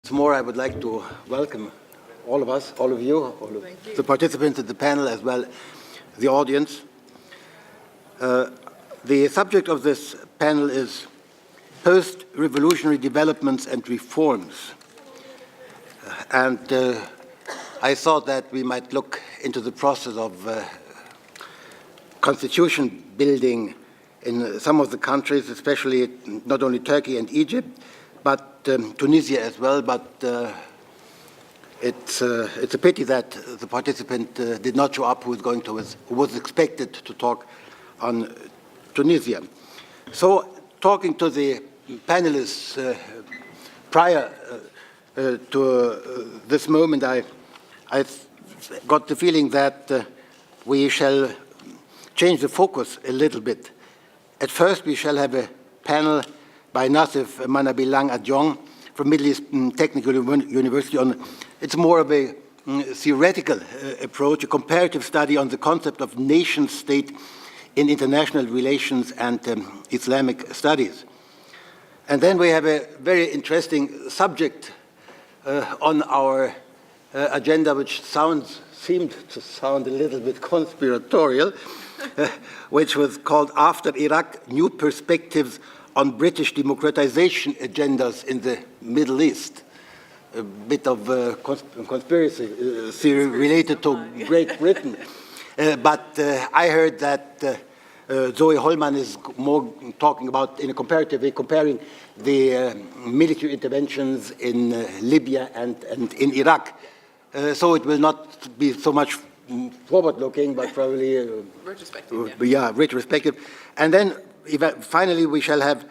Once more, I would like to welcome all of us, all of you, all of the participants at the panel, as well the audience. The subject of this panel is post-revolutionary developments and reforms. And I thought that we might look into the process of constitution building in some of the countries, especially not only Turkey and Egypt, but Tunisia as well. But it's a pity that the participant did not show up who was expected to talk on Tunisia. So, talking to the panelists prior to this moment, I got the feeling that we shall change the focus a little bit. At first, we shall have a panel by Nassef Manabilang Adiongi from Middle East Technical University on, it's more of a theoretical approach, a comparative study on the concept of nation-state in international relations and Islamic studies. And then we have a very interesting subject on our agenda, which seemed to sound a little bit conspiratorial, which was called After Iraq, New Perspectives on British Democratization Agendas in the Middle East. A bit of conspiracy theory related to Great Britain. But I heard that Zoe Holman is more talking about, in a comparative way, comparing the military interventions in Libya and in Iraq. So it will not be so much forward-looking, but probably retrospective. Yeah, retrospective. And then finally we shall have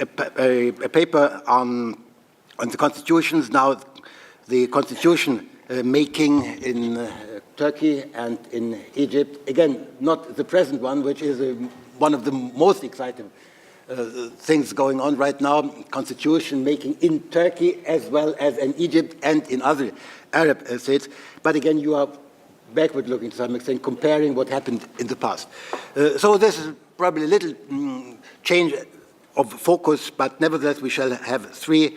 a paper on the constitutions. Now, the constitution making in Turkey and in Egypt. Again, not the present one, which is one of the most exciting things going on right now. Constitution making in Turkey as well as in Egypt and in other Arab states. But again, you are backward looking to some extent, comparing what happened in the past. So this is probably a little change of focus, but nevertheless we shall have three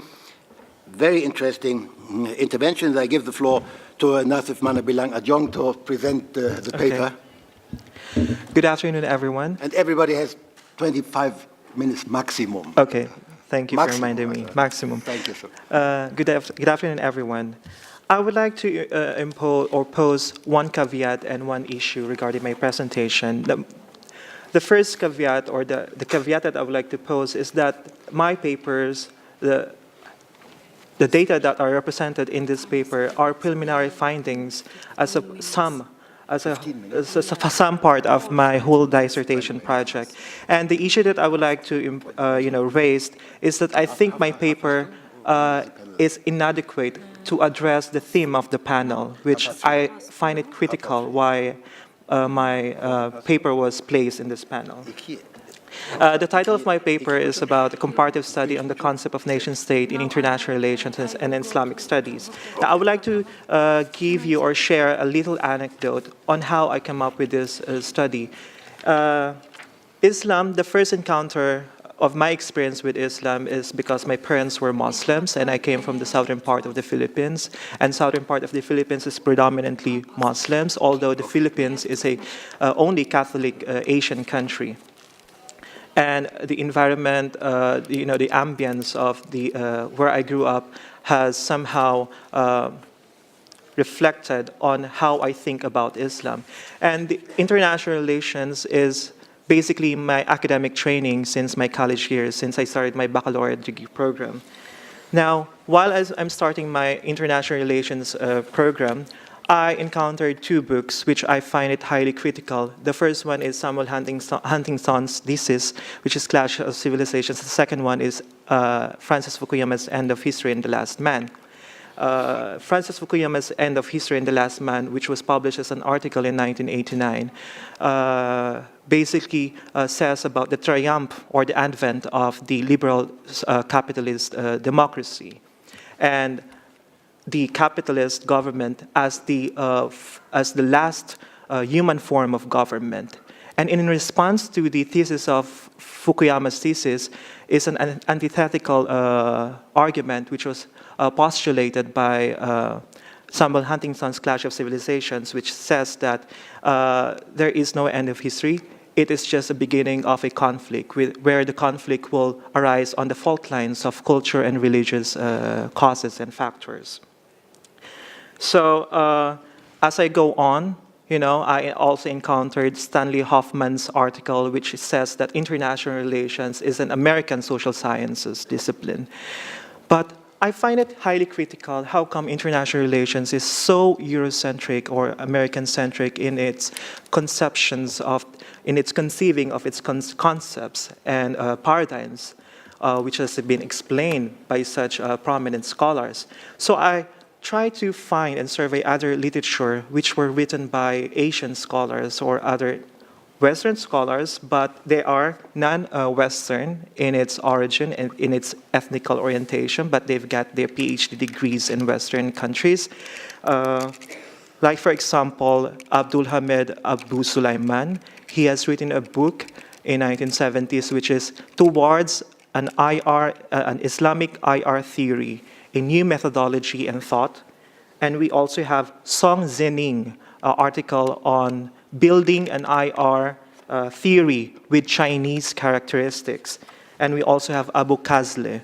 very interesting interventions. I give the floor to Nassef Manabilang Adiongi to present the paper. Good afternoon, everyone. And everybody has 25 minutes maximum. Okay, thank you for reminding me. Maximum. Thank you, sir. Good afternoon, everyone. I would like to impose or pose one caveat and one issue regarding my presentation. The first caveat, or the caveat that I would like to pose, is that my papers, the data that are represented in this paper are preliminary findings as a sum part of my whole dissertation project. And the issue that I would like to raise is that I think my paper is inadequate to address the theme of the panel, which I find it critical why my paper was placed in this panel. The title of my paper is about a comparative study on the concept of nation-state in international relations and Islamic studies. Now, I would like to give you or share a little anecdote on how I came up with this study. Islam, the first encounter of my experience with Islam is because my parents were Muslims and I came from the southern part of the Philippines. And southern part of the Philippines is predominantly Muslims, although the Philippines is a only Catholic Asian country. And the environment, the ambience of the where I grew up has somehow reflected on how I think about Islam. And the international relations is basically my academic training since my college years, since I started my baccalaureate degree program. Now, while I'm starting my international relations program, I encountered two books which I find it highly critical. The first one is Samuel Huntington's thesis, which is Clash of Civilizations. The second one is Francis Fukuyama's End of History and the Last Man. Francis Fukuyama's End of History and the Last Man, which was published as an article in 1989, basically says about the triumph or the advent of the liberal capitalist democracy. And the capitalist government as the last human form of government. And in response to the thesis of Fukuyama's thesis is an antithetical argument which was postulated by Samuel Huntington's Clash of Civilizations, which says that there is no end of history. It is just a beginning of a conflict where the conflict will arise on the fault lines of culture and religious causes and factors. So as I go on, I also encountered Stanley Hoffman's article, which says that international relations is an American social sciences discipline. But I find it highly critical how come international relations is so Eurocentric or American-centric in its conceptions in its conceiving of its concepts and paradigms, which has been explained by such prominent scholars. So I try to find and survey other literature which were written by Asian scholars or other Western scholars, but they are non-Western in its origin and in its ethnical orientation, but they've got their PhD degrees in Western countries. Like, for example, Abdul Hamid Abu Sulaiman. He has written a book in 1970s, which is Towards an Islamic IR Theory, a New Methodology and Thought. And we also have Song Zining, article on building an IR theory with Chinese characteristics. And we also have Abu Kazle,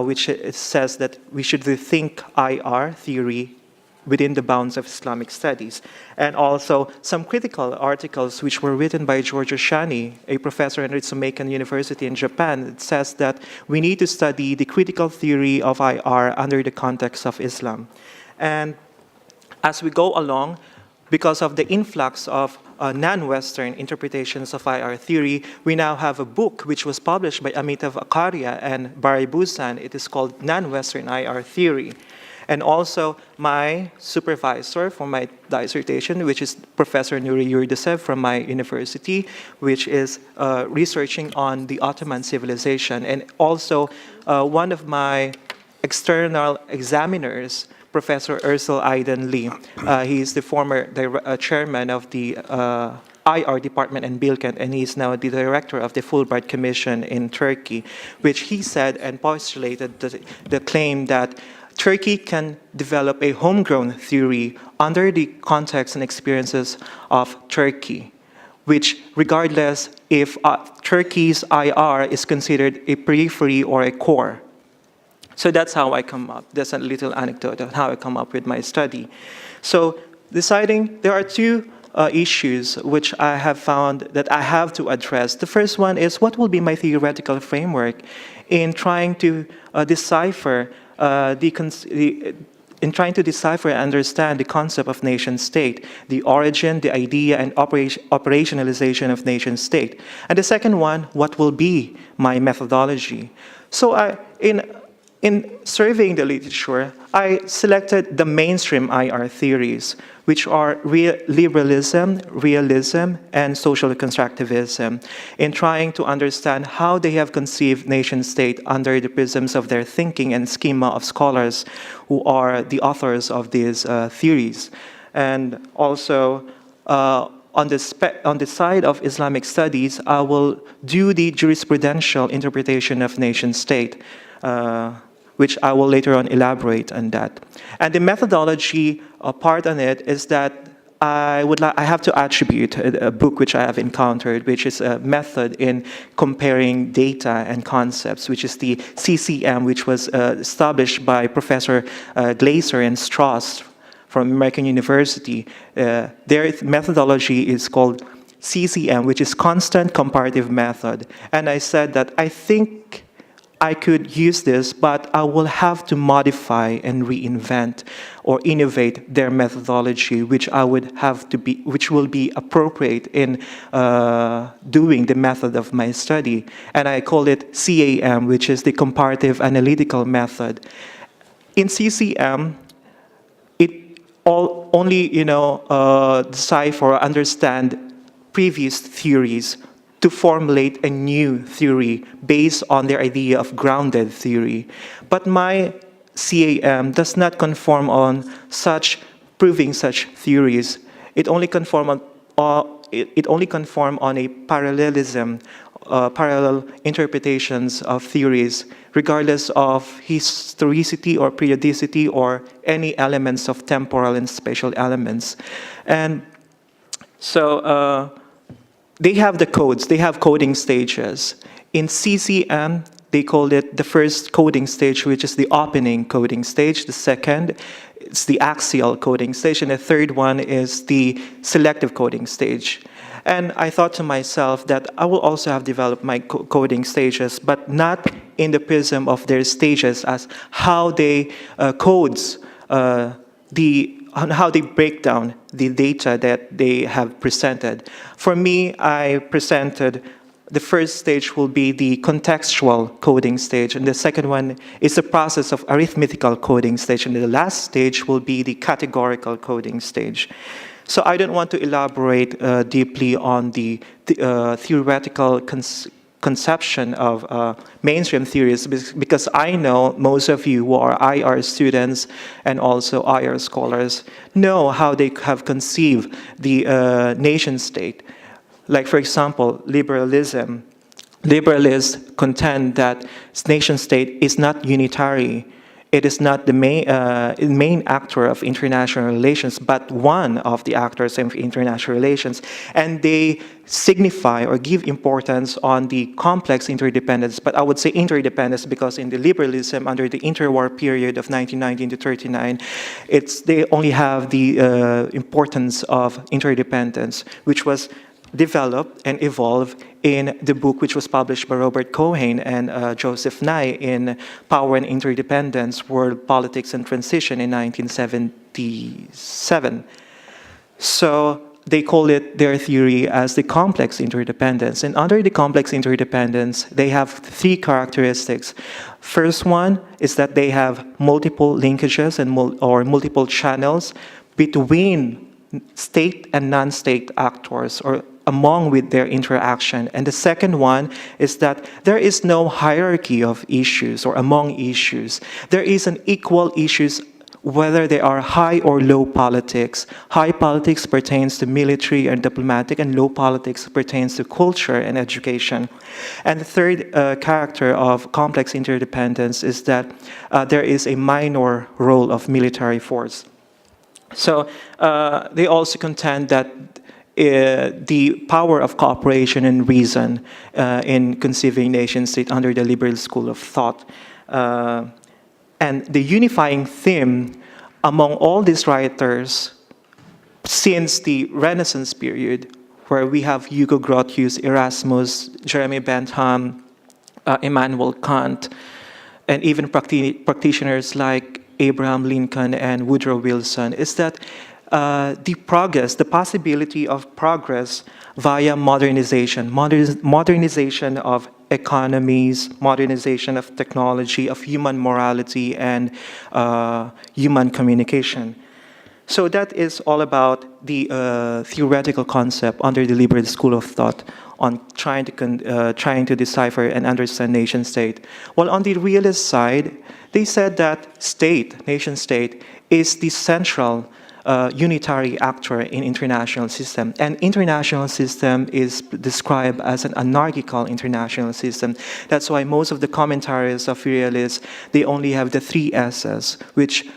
which says that we should rethink IR theory within the bounds of Islamic studies. And also some critical articles which were written by Giorgio Shani, a professor at Ritsumeikan University in Japan. It says that we need to study the critical theory of IR under the context of Islam. And as we go along, because of the influx of non-Western interpretations of IR theory, we now have a book which was published by Amitav Acharya and Barry Busan. It is called Non-Western IR Theory. And also my supervisor for my dissertation, which is Professor Nuri Yurdasev from my university, which is researching on the Ottoman civilization. And also one of my external examiners, Professor Ursel Aiden Lee. He is the former chairman of the IR department in Bilkent, and he is now the director of the Fulbright Commission in Turkey, which he said and postulated the claim that Turkey can develop a homegrown theory under the context and experiences of Turkey, which regardless if Turkey's IR is considered a periphery or a core. So that's how I come up. That's a little anecdote of how I come up with my study. So there are two issues which I have found that I have to address. The first one is what will be my theoretical framework in trying to decipher and understand the concept of nation-state, the origin, the idea, and operationalization of nation-state. And the second one, what will be my methodology? So in surveying the literature, I selected the mainstream IR theories, which are liberalism, realism, and social constructivism, in trying to understand how they have conceived nation-state under the prisms of their thinking and schema of scholars who are the authors of these theories. And also, on the side of Islamic studies, I will do the jurisprudential interpretation of nation-state, which I will later on elaborate on that. And the methodology part on it is that I have to attribute a book which I have encountered, which is a method in comparing data and concepts, which is the CCM, which was established by Professor Glaser and Strauss from American University. Their methodology is called CCM, which is Constant Comparative Method. And I said that I think I could use this, but I will have to modify and reinvent or innovate their methodology, which will be appropriate in doing the method of my study. And I call it CAM, which is the Comparative Analytical Method. In CCM, it only decipher or understand previous theories to formulate a new theory based on their idea of grounded theory. But my CAM does not conform on proving such theories. It only conforms it only conform on a parallelism, parallel interpretations of theories, regardless of historicity or periodicity or any elements of temporal and spatial elements. And so they have the codes, they have coding stages. In CCM, they call it the first coding stage, which is the opening coding stage. The second, it's the axial coding stage. And the third one is the selective coding stage. And I thought to myself that I will also have developed my coding stages, but not in the prism of their stages as how they codes how they break down the data that they have presented. For me, I presented the first stage will be the contextual coding stage, and the second one is the process of arithmetical coding stage, and the last stage will be the categorical coding stage. So I don't want to elaborate deeply on the theoretical conception of mainstream theories, because I know most of you who are IR students and also IR scholars know how they have conceived the nation state. Like, for example, liberalism. Liberalists contend that nation state is not unitary. It is not the main actor of international relations, but one of the actors of international relations. And they signify or give importance on the complex interdependence, but I would say interdependence because in the liberalism under the interwar period of 1919 to 39, they only have the importance of interdependence, which was developed and evolved in the book which was published by Robert Cohen and Joseph Nye in Power and Interdependence, World Politics and Transition in 1977. So they call it their theory as the complex interdependence. And under the complex interdependence, they have three characteristics. First one is that they have multiple linkages and multiple channels between state and non-state actors or among with their interaction. And the second one is that there is no hierarchy of issues or among issues. There is an equal issues whether they are high or low politics. High politics pertains to military and diplomatic, and low politics pertains to culture and education. And the third character of complex interdependence is that there is a minor role of military force. So they also contend that the power of cooperation and reason in conceiving nation-state under the liberal school of thought. And the unifying theme among all these writers since the Renaissance period, where we have Hugo Grotius, Erasmus, Jeremy Bentham, Immanuel Kant, and even practitioners like Abraham Lincoln and Woodrow Wilson, is that the progress, the possibility of progress via modernization, modernization of economies, modernization of technology, of human morality, and human communication. So that is all about the theoretical concept under the liberal school of thought on trying to decipher and understand nation-state. While on the realist side, they said that state, nation-state, is the central unitary actor in international system. And international system is described as an anarchical international system. That's why most of the commentaries of realists, they only have the three S's, which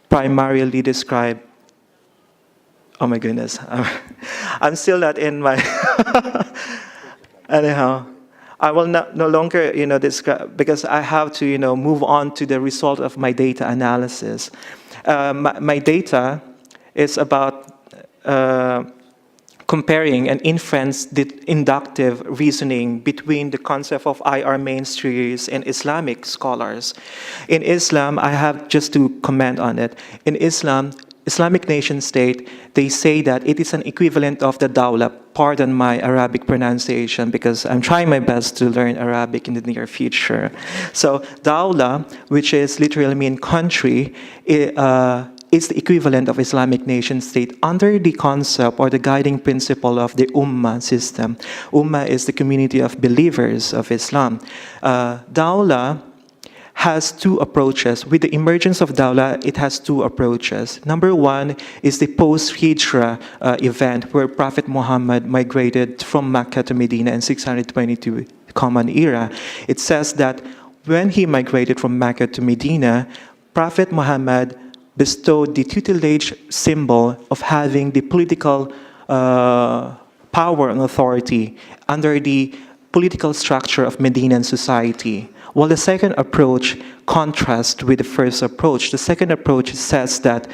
primarily describe, oh my goodness, I'm still not in my, anyhow. I will no longer, describe, because I have to, move on to the result of my data analysis. My data is about comparing and inference the inductive reasoning between the concept of IR mainstreams and Islamic scholars. In Islam, I have just to comment on it. In Islam, Islamic nation state, they say that it is an equivalent of the dawla. Pardon my Arabic pronunciation because I'm trying my best to learn Arabic in the near future. So dawla, which is literally mean country, is the equivalent of Islamic nation state under the concept or the guiding principle of the Ummah system. Ummah is the community of believers of Islam. Dawla has two approaches. With the emergence of Dawla, it has two approaches. Number one is the post-Hijra event where Prophet Muhammad migrated from Mecca to Medina in 622 Common Era. It says that when he migrated from Mecca to Medina, Prophet Muhammad bestowed the tutelage symbol of having the political power and authority under the political structure of Medinan society. While the second approach contrasts with the first approach. The second approach says that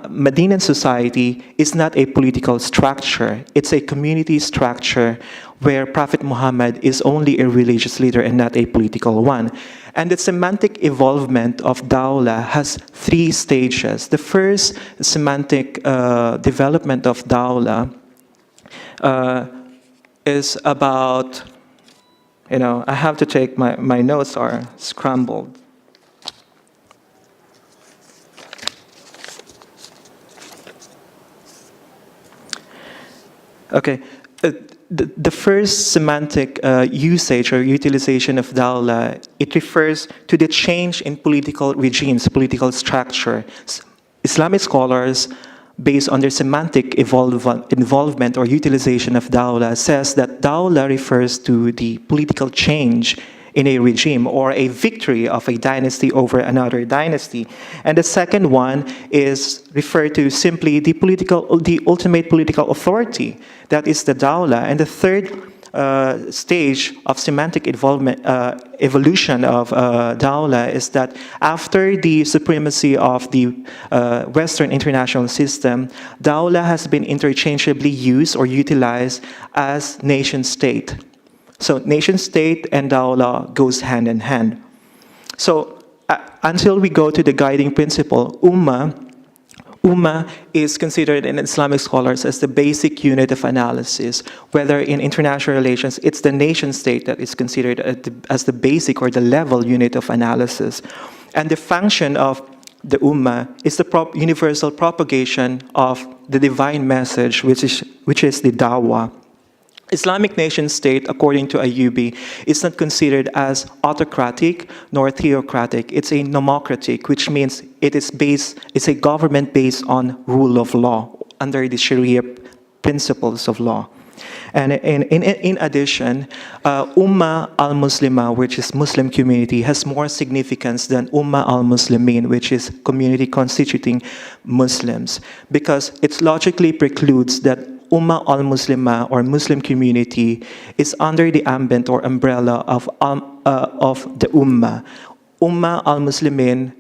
Medinan society is not a political structure. It's a community structure where Prophet Muhammad is only a religious leader and not a political one. And the semantic evolvement of Dawla has three stages. The first semantic development of Dawla is about, I have to take, my notes are scrambled. Okay, the first semantic usage or utilization of Dawla, it refers to the change in political regimes, political structure. Islamic scholars, based on their semantic involvement or utilization of Dawla, says that Dawla refers to the political change in a regime or a victory of a dynasty over another dynasty. And the second one is referred to simply the ultimate political authority, that is the Dawla. And the third stage of semantic evolution of Dawla is that after the supremacy of the Western international system, Dawla has been interchangeably used or utilized as nation-state. So nation-state and Dawla goes hand in hand. So until we go to the guiding principle, Ummah is considered in Islamic scholars as the basic unit of analysis. Whether in international relations, it's the nation-state that is considered as the basic or the level unit of analysis. And the function of the Ummah is the universal propagation of the divine message, which is the Dawah. Islamic nation-state, according to Ayyubi, is not considered as autocratic nor theocratic. It's a nomocratic, which means it's a government based on rule of law under the Sharia principles of law. And in addition, Ummah al-Muslimah, which is Muslim community, has more significance than Ummah al-Muslimin, which is community constituting Muslims, because it logically precludes that Ummah al-Muslimah or Muslim community is under the ambit or umbrella of the Ummah. Ummah al-Muslimin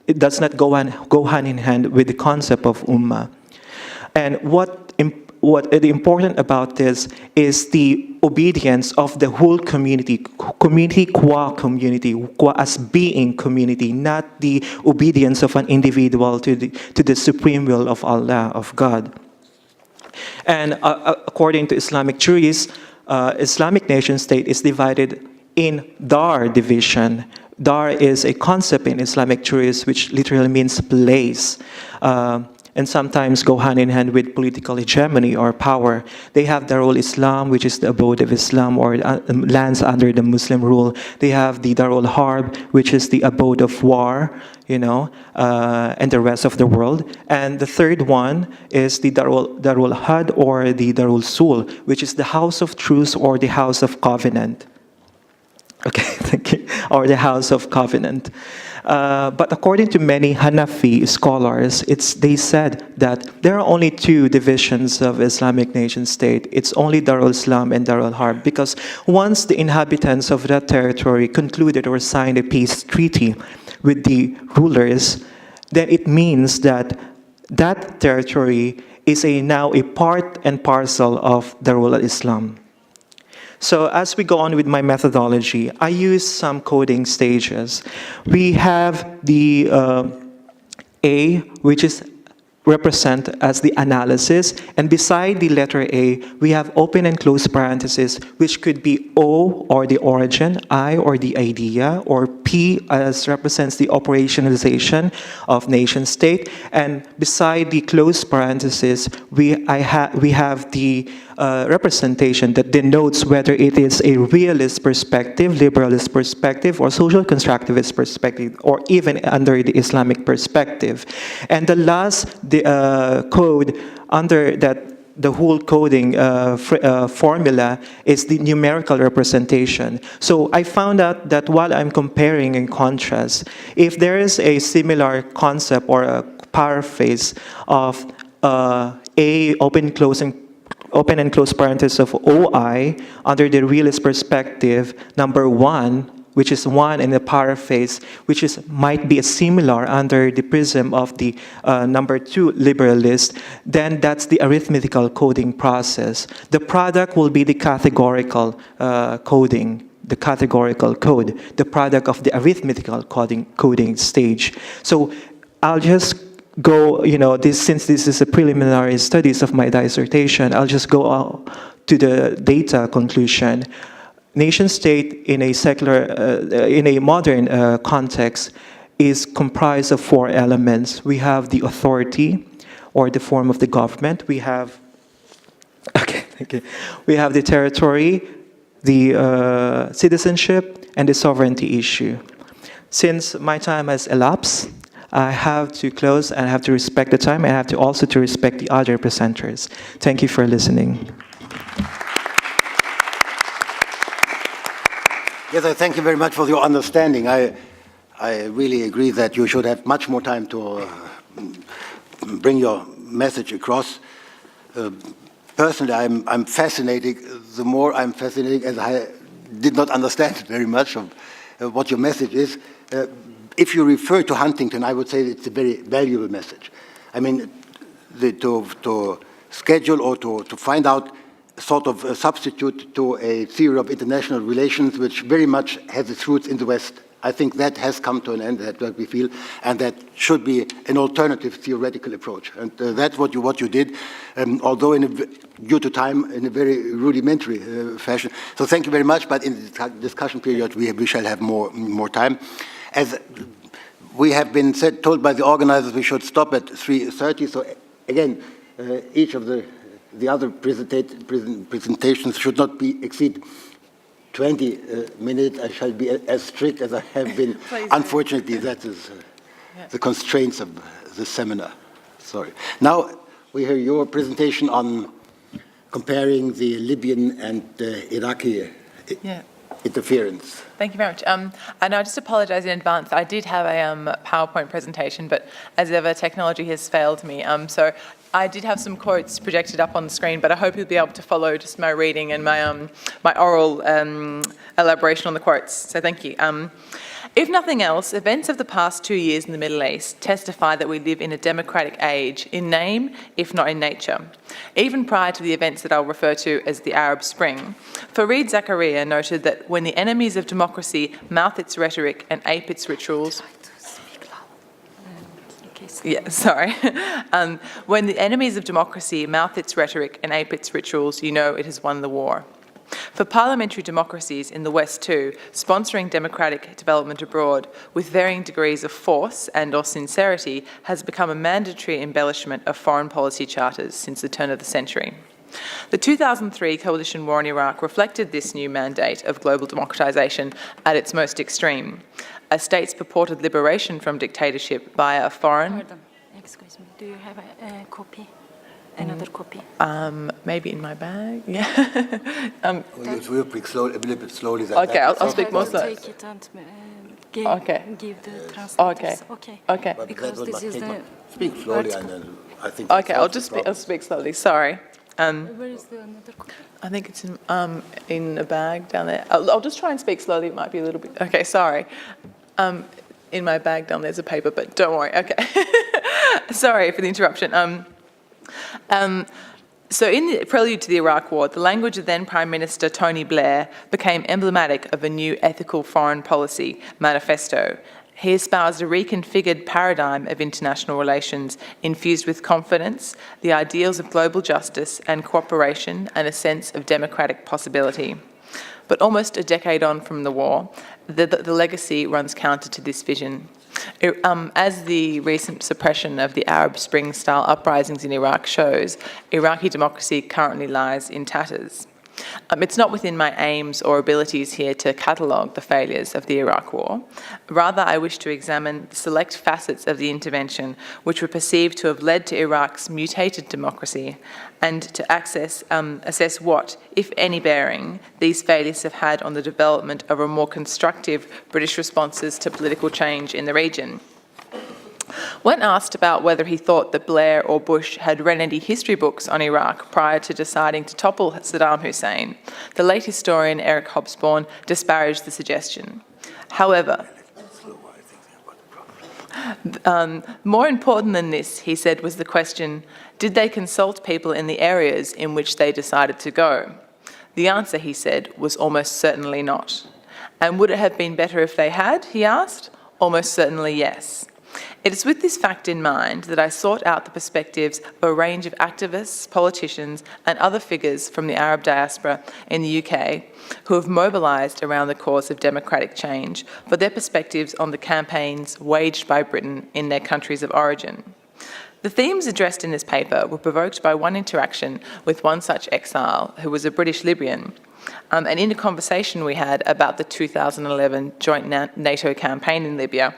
it does not go hand in hand with the concept of Ummah. And what the important about this is the obedience of the whole community qua as being community, not the obedience of an individual to the supreme will of Allah, of God. And according to Islamic jurists, Islamic nation-state is divided in dar division. Dar is a concept in Islamic jurists which literally means place. And sometimes go hand in hand with political hegemony or power. They have Darul Islam, which is the abode of Islam, or lands under the Muslim rule. They have the Darul Harb, which is the abode of war, and the rest of the world. And the third one is the Darul Had or the Darul Sul, which is the house of truce or the house of covenant. Okay, thank you. Or the house of covenant. But according to many Hanafi scholars, they said that there are only two divisions of Islamic nation-state. It's only Darul Islam and Darul Harb, because once the inhabitants of that territory concluded or signed a peace treaty with the rulers, then it means that that territory is now a part and parcel of Darul Islam. So as we go on with my methodology, I use some coding stages. We have the A, which is represent as the analysis, and beside the letter A, we have open and close parentheses, which could be O or the origin, I or the idea, or P P as represents the operationalization of nation state, and beside the closed parenthesis, we have the representation that denotes whether it is a realist perspective, liberalist perspective, or social constructivist perspective, or even under the Islamic perspective. And the last code under that, the whole coding formula is the numerical representation. So I found out that while I'm comparing and contrast, if there is a similar concept or a paraphrase of A open and close parenthesis of OI under the realist perspective, number 1, which is 1 in the paraphrase, which might be similar under the prism of the number 2 liberalist, then that's the arithmetical coding process. The product will be the categorical coding, the categorical code, the product of the arithmetical coding stage. So I'll just go, since this is a preliminary studies of my dissertation, I'll just go to the data conclusion. Nation state in a secular, in a modern context is comprised of 4 elements. We have the authority, or the form of the government. We have, we have the territory, the citizenship, and the sovereignty issue. Since my time has elapsed, I have to close, and I have to respect the time, and I have to also to respect the other presenters. Thank you for listening. Yes, I thank you very much for your understanding. I really agree that you should have much more time to bring your message across. Personally, I'm fascinated. The more I'm fascinated, as I did not understand very much of what your message is. If you refer to Huntington, I would say it's a very valuable message. I mean, to schedule or to find out sort of a substitute to a theory of international relations, which very much has its roots in the West. I think that has come to an end, that's what we feel, and that should be an alternative theoretical approach. And that's what you did, although due to time, in a very rudimentary fashion. So thank you very much, but in the discussion period, we shall have more time. As we have been told by the organizers, we should stop at 3:30, so again, each of the other presentations should not exceed 20 minutes. I shall be as strict as I have been. Unfortunately, that is the constraints of the seminar. Sorry. Now we hear your presentation on comparing the Libyan and Iraqi interference. Thank you very much. And I just apologize in advance. I did have a PowerPoint presentation, but as ever, technology has failed me. So I did have some quotes projected up on the screen, but I hope you'll be able to follow just my reading and my oral elaboration on the quotes. So thank you. If nothing else, events of the past 2 years in the Middle East testify that we live in a democratic age, in name, if not in nature, even prior to the events that I'll refer to as the Arab Spring. Fareed Zakaria noted that when the enemies of democracy mouth its rhetoric and ape its rituals, when the enemies of democracy mouth its rhetoric and ape its rituals, you know it has won the war. For parliamentary democracies in the West too, sponsoring democratic development abroad with varying degrees of force and or sincerity has become a mandatory embellishment of foreign policy charters since the turn of the century. The 2003 coalition war in Iraq reflected this new mandate of global democratization at its most extreme. A state's purported liberation from dictatorship via a foreign... Pardon, excuse me, do you have a copy? Another copy? Maybe in my bag, yeah. We'll speak slowly, a little bit slowly. Okay, I'll speak more slowly. Take it and give the translators. Okay. Because this is the... Speak slowly and then I think... Okay, I'll speak slowly, sorry. Where is the another copy? I think it's in a bag down there. I'll just try and speak slowly, it might be a little bit... Okay, sorry. In my bag down there's a paper, but don't worry, okay. Sorry for the interruption. So in the prelude to the Iraq War, the language of then Prime Minister Tony Blair became emblematic of a new ethical foreign policy manifesto. He espoused a reconfigured paradigm of international relations infused with confidence, the ideals of global justice and cooperation, and a sense of democratic possibility. But almost a decade on from the war, the legacy runs counter to this vision. As the recent suppression of the Arab Spring-style uprisings in Iraq shows, Iraqi democracy currently lies in tatters. It's not within my aims or abilities here to catalogue the failures of the Iraq War. Rather, I wish to examine the select facets of the intervention which were perceived to have led to Iraq's mutated democracy and to assess what, if any bearing, these failures have had on the development of a more constructive British responses to political change in the region. When asked about whether he thought that Blair or Bush had read any history books on Iraq prior to deciding to topple Saddam Hussein, the late historian Eric Hobsbawm disparaged the suggestion. However, more important than this, he said, was the question, did they consult people in the areas in which they decided to go? The answer, he said, was almost certainly not. And would it have been better if they had, he asked? Almost certainly yes. It is with this fact in mind that I sought out the perspectives of a range of activists, politicians, and other figures from the Arab diaspora in the UK who have mobilised around the cause of democratic change for their perspectives on the campaigns waged by Britain in their countries of origin. The themes addressed in this paper were provoked by one interaction with one such exile who was a British Libyan. And in a conversation we had about the 2011 joint NATO campaign in Libya,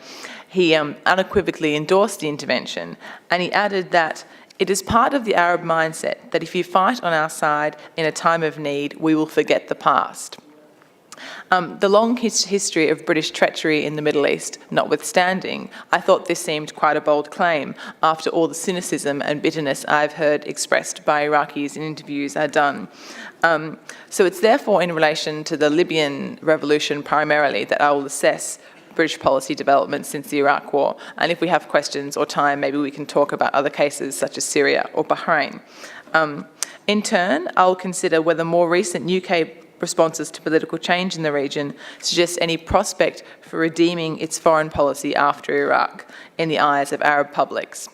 he unequivocally endorsed the intervention, and he added that it is part of the Arab mindset that if you fight on our side in a time of need, we will forget the past. The long history of British treachery in the Middle East notwithstanding, I thought this seemed quite a bold claim after all the cynicism and bitterness I've heard expressed by Iraqis in interviews I've done. So it's therefore in relation to the Libyan revolution primarily that I will assess British policy developments since the Iraq War. And if we have questions or time, maybe we can talk about other cases such as Syria or Bahrain. In turn, I'll consider whether more recent UK responses to political change in the region suggest any prospect for redeeming its foreign policy after Iraq in the eyes of Arab publics.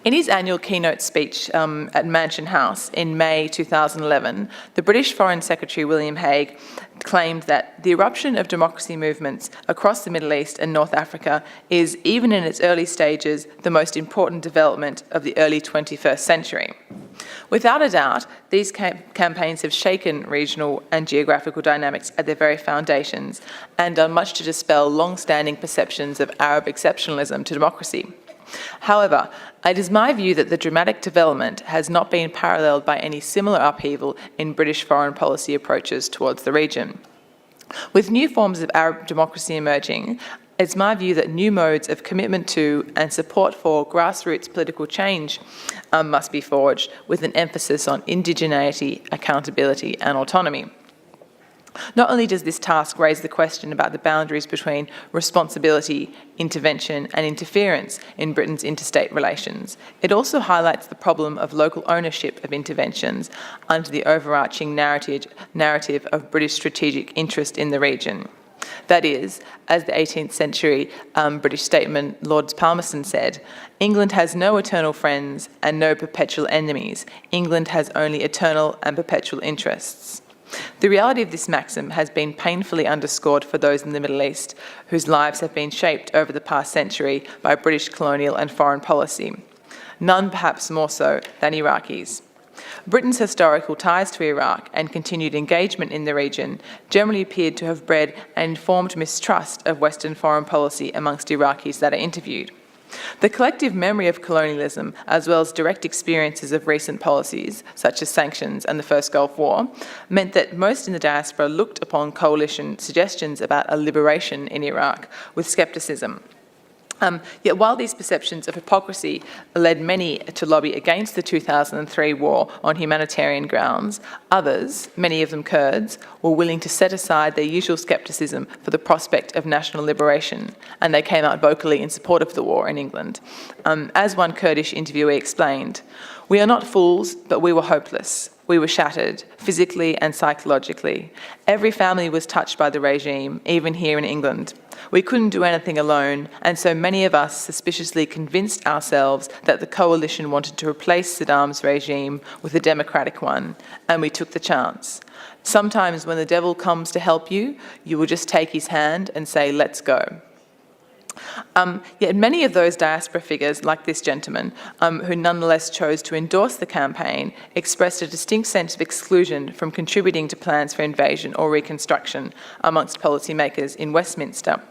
In his annual keynote speech at Mansion House in May 2011, the British Foreign Secretary William Hague claimed that the eruption of democracy movements across the Middle East and North Africa is, even in its early stages, the most important development of the early 21st century. Without a doubt, these campaigns have shaken regional and geographical dynamics at their very foundations and done much to dispel long-standing perceptions of Arab exceptionalism to democracy. However, it is my view that the dramatic development has not been paralleled by any similar upheaval in British foreign policy approaches towards the region. With new forms of Arab democracy emerging, it's my view that new modes of commitment to and support for grassroots political change must be forged, with an emphasis on indigeneity, accountability, and autonomy. Not only does this task raise the question about the boundaries between responsibility, intervention, and interference in Britain's interstate relations, it also highlights the problem of local ownership of interventions under the overarching narrative of British strategic interest in the region. That is, as the 18th century British statesman Lord Palmerston said, England has no eternal friends and no perpetual enemies. England has only eternal and perpetual interests. The reality of this maxim has been painfully underscored for those in the Middle East whose lives have been shaped over the past century by British colonial and foreign policy, none perhaps more so than Iraqis. Britain's historical ties to Iraq and continued engagement in the region generally appeared to have bred an informed mistrust of Western foreign policy amongst Iraqis that are interviewed. The collective memory of colonialism, as well as direct experiences of recent policies, such as sanctions and the First Gulf War, meant that most in the diaspora looked upon coalition suggestions about a liberation in Iraq with scepticism. Yet while these perceptions of hypocrisy led many to lobby against the 2003 war on humanitarian grounds, others, many of them Kurds, were willing to set aside their usual scepticism for the prospect of national liberation, and they came out vocally in support of the war in England. As one Kurdish interviewee explained, "We are not fools, but we were hopeless. We were shattered, physically and psychologically. Every family was touched by the regime, even here in England. We couldn't do anything alone, and so many of us suspiciously convinced ourselves that the coalition wanted to replace Saddam's regime with a democratic one, and we took the chance. Sometimes when the devil comes to help you, you will just take his hand and say, let's go. Yet many of those diaspora figures, like this gentleman, who nonetheless chose to endorse the campaign, expressed a distinct sense of exclusion from contributing to plans for invasion or reconstruction amongst policymakers in Westminster.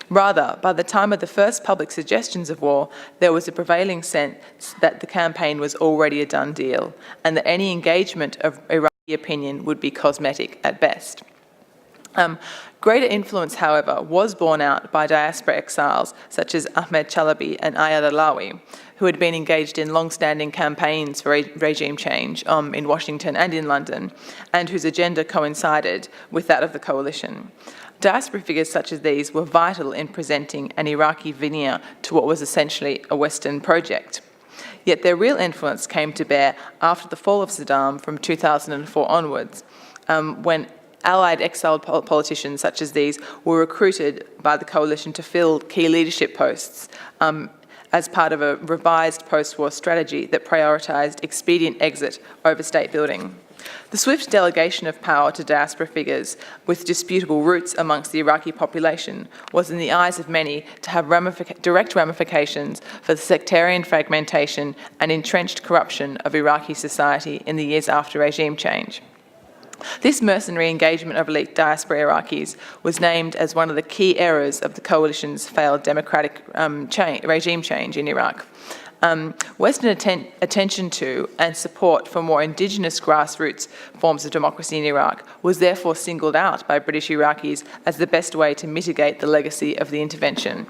Rather, by the time of the first public suggestions of war, there was a prevailing sense that the campaign was already a done deal, and that any engagement of Iraqi opinion would be cosmetic at best. Greater influence, however, was borne out by diaspora exiles such as Ahmed Chalabi and Ayad Alawi, who had been engaged in long-standing campaigns for regime change in Washington and in London, and whose agenda coincided with that of the coalition. Diaspora figures such as these were vital in presenting an Iraqi veneer to what was essentially a Western project. Yet their real influence came to bear after the fall of Saddam from 2004 onwards, when allied exiled politicians such as these were recruited by the coalition to fill key leadership posts as part of a revised post-war strategy that prioritised expedient exit over state building. The swift delegation of power to diaspora figures with disputable roots amongst the Iraqi population was, in the eyes of many, to have direct ramifications for the sectarian fragmentation and entrenched corruption of Iraqi society in the years after regime change. This mercenary engagement of elite diaspora Iraqis was named as one of the key errors of the coalition's failed democratic regime change in Iraq. Western attention to and support for more indigenous grassroots forms of democracy in Iraq was therefore singled out by British Iraqis as the best way to mitigate the legacy of the intervention.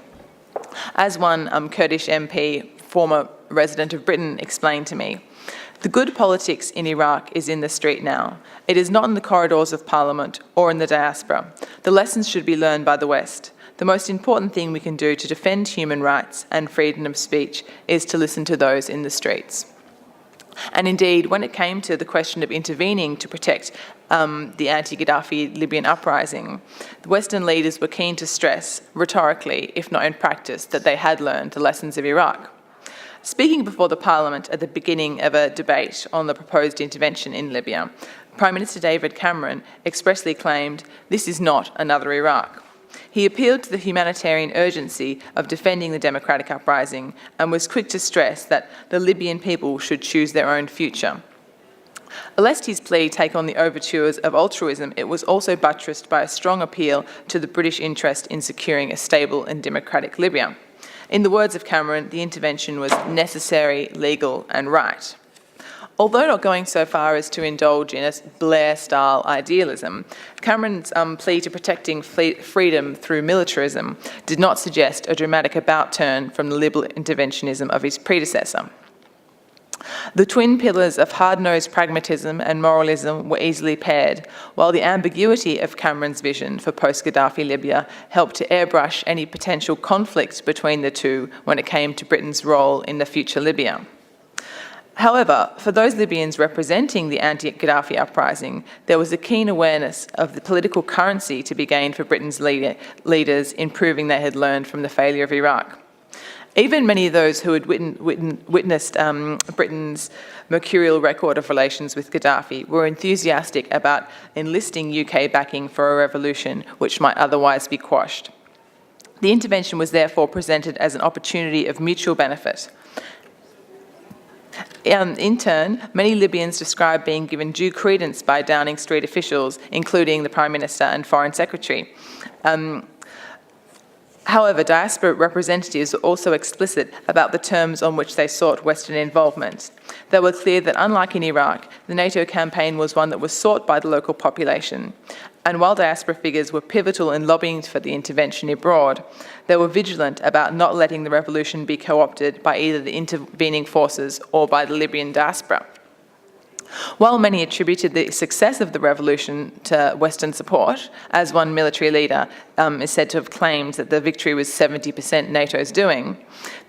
As one Kurdish MP, former resident of Britain, explained to me, the good politics in Iraq is in the street now. It is not in the corridors of Parliament or in the diaspora. The lessons should be learned by the West. The most important thing we can do to defend human rights and freedom of speech is to listen to those in the streets. And indeed, when it came to the question of intervening to protect the anti-Gaddafi Libyan uprising, the Western leaders were keen to stress, rhetorically, if not in practice, that they had learned the lessons of Iraq. Speaking before the Parliament at the beginning of a debate on the proposed intervention in Libya, Prime Minister David Cameron expressly claimed, "This is not another Iraq." He appealed to the humanitarian urgency of defending the democratic uprising and was quick to stress that the Libyan people should choose their own future. Lest his plea take on the overtures of altruism, it was also buttressed by a strong appeal to the British interest in securing a stable and democratic Libya. In the words of Cameron, the intervention was necessary, legal and right. Although not going so far as to indulge in a Blair-style idealism, Cameron's plea to protecting freedom through militarism did not suggest a dramatic about-turn from the liberal interventionism of his predecessor. The twin pillars of hard-nosed pragmatism and moralism were easily paired, while the ambiguity of Cameron's vision for post-Gaddafi Libya helped to airbrush any potential conflict between the two when it came to Britain's role in the future Libya. However, for those Libyans representing the anti-Gaddafi uprising, there was a keen awareness of the political currency to be gained for Britain's leaders in proving they had learned from the failure of Iraq. Even many of those who had witnessed Britain's mercurial record of relations with Gaddafi were enthusiastic about enlisting UK backing for a revolution which might otherwise be quashed. The intervention was therefore presented as an opportunity of mutual benefit. In turn, many Libyans described being given due credence by Downing Street officials, including the Prime Minister and Foreign Secretary. However, diaspora representatives were also explicit about the terms on which they sought Western involvement. They were clear that, unlike in Iraq, the NATO campaign was one that was sought by the local population. And while diaspora figures were pivotal in lobbying for the intervention abroad, they were vigilant about not letting the revolution be co-opted by either the intervening forces or by the Libyan diaspora. While many attributed the success of the revolution to Western support, as one military leader is said to have claimed that the victory was 70% NATO's doing,